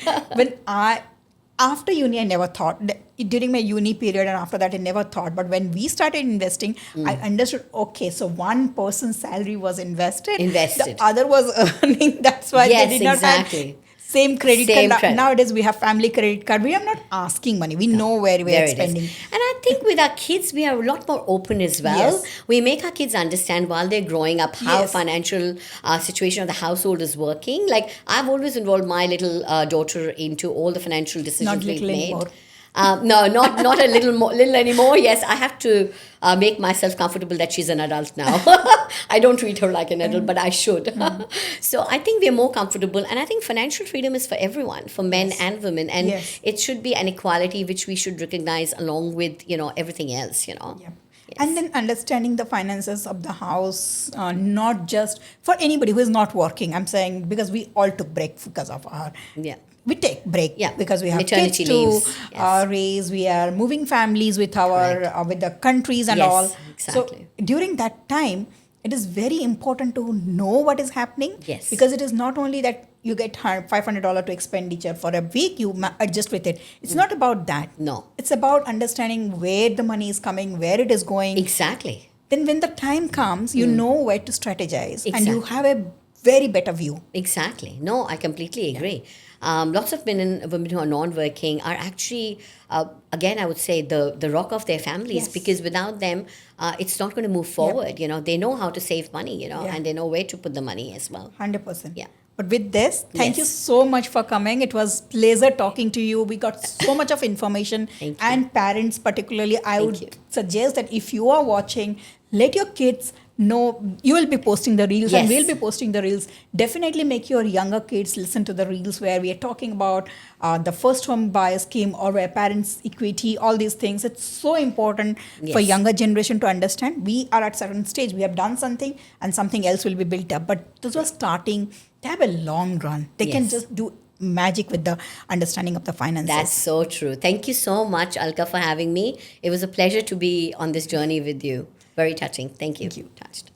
S1: After uni, I never thought. During my uni period and after that, I never thought. But when we started investing, I understood, okay, so one person's salary was invested. The other was earning. That's why
S2: Yes,
S1: they did not
S2: exactly.
S1: have same credit
S2: Same
S1: card.
S2: credit.
S1: Nowadays, we have family credit card. We are not asking money. We know where we are spending.
S2: And I think with our kids, we are a lot more open as well.
S1: Yes.
S2: We make our kids understand while they're growing up how
S1: Yes.
S2: financial situation of the household is working. Like I've always involved my little daughter into all the financial decisions
S1: Not
S2: we've
S1: little
S2: made.
S1: anymore.
S2: No, not a little anymore. Yes, I have to make myself comfortable that she's an adult now. I don't treat her like an adult, but I should. So I think we're more comfortable, and I think financial freedom is for everyone, for men and women, and
S1: Yes.
S2: it should be an equality which we should recognize along with everything else.
S1: Yeah.
S2: Yes.
S1: And then understanding the finances of the house, not just for anybody who is not working. I'm saying because we all took break because of our.
S2: Yeah.
S1: We take break because we have
S2: Maternity
S1: kids
S2: leaves.
S1: to
S2: Yes.
S1: raise. We are moving families with our with the countries and
S2: Yes,
S1: all.
S2: exactly.
S1: So during that time, it is very important to know what is happening.
S2: Yes.
S1: Because it is not only that you get $500 to expenditure for a week, you adjust with it. It's not about that.
S2: No.
S1: It's about understanding where the money is coming, where it is going.
S2: Exactly.
S1: Then when the time comes, you know where to strategize and you
S2: Exactly.
S1: have a very better view.
S2: Exactly. No, I completely agree. Lots of women who are non-working are actually, again, I would say the rock of their families
S1: Yes.
S2: because without them, it's not going to move forward. They know how to save money, and they know where to put the money as well.
S1: 100%.
S2: Yeah.
S1: But with this, thank you
S2: Yes.
S1: so much for coming. It was pleasure talking to you. We got so much of information.
S2: Thank you.
S1: And parents particularly, I
S2: Thank
S1: would
S2: you.
S1: suggest that if you are watching, let your kids know. You will be posting the reels and
S2: Yes.
S1: we'll be posting the reels. Definitely make your younger kids listen to the reels where we are talking about the first home buyer scheme or where parents equity, all these things. It's so important for
S2: Yes.
S1: younger generation to understand. We are at certain stage. We have done something and something else will be built up. But those who are starting, they have a long run. They can
S2: Yes.
S1: just do magic with the understanding of the finances.
S2: That's so true. Thank you so much, Alka, for having me. It was a pleasure to be on this journey with you. Very touching. Thank you.
S1: Thank you.
S2: Touched.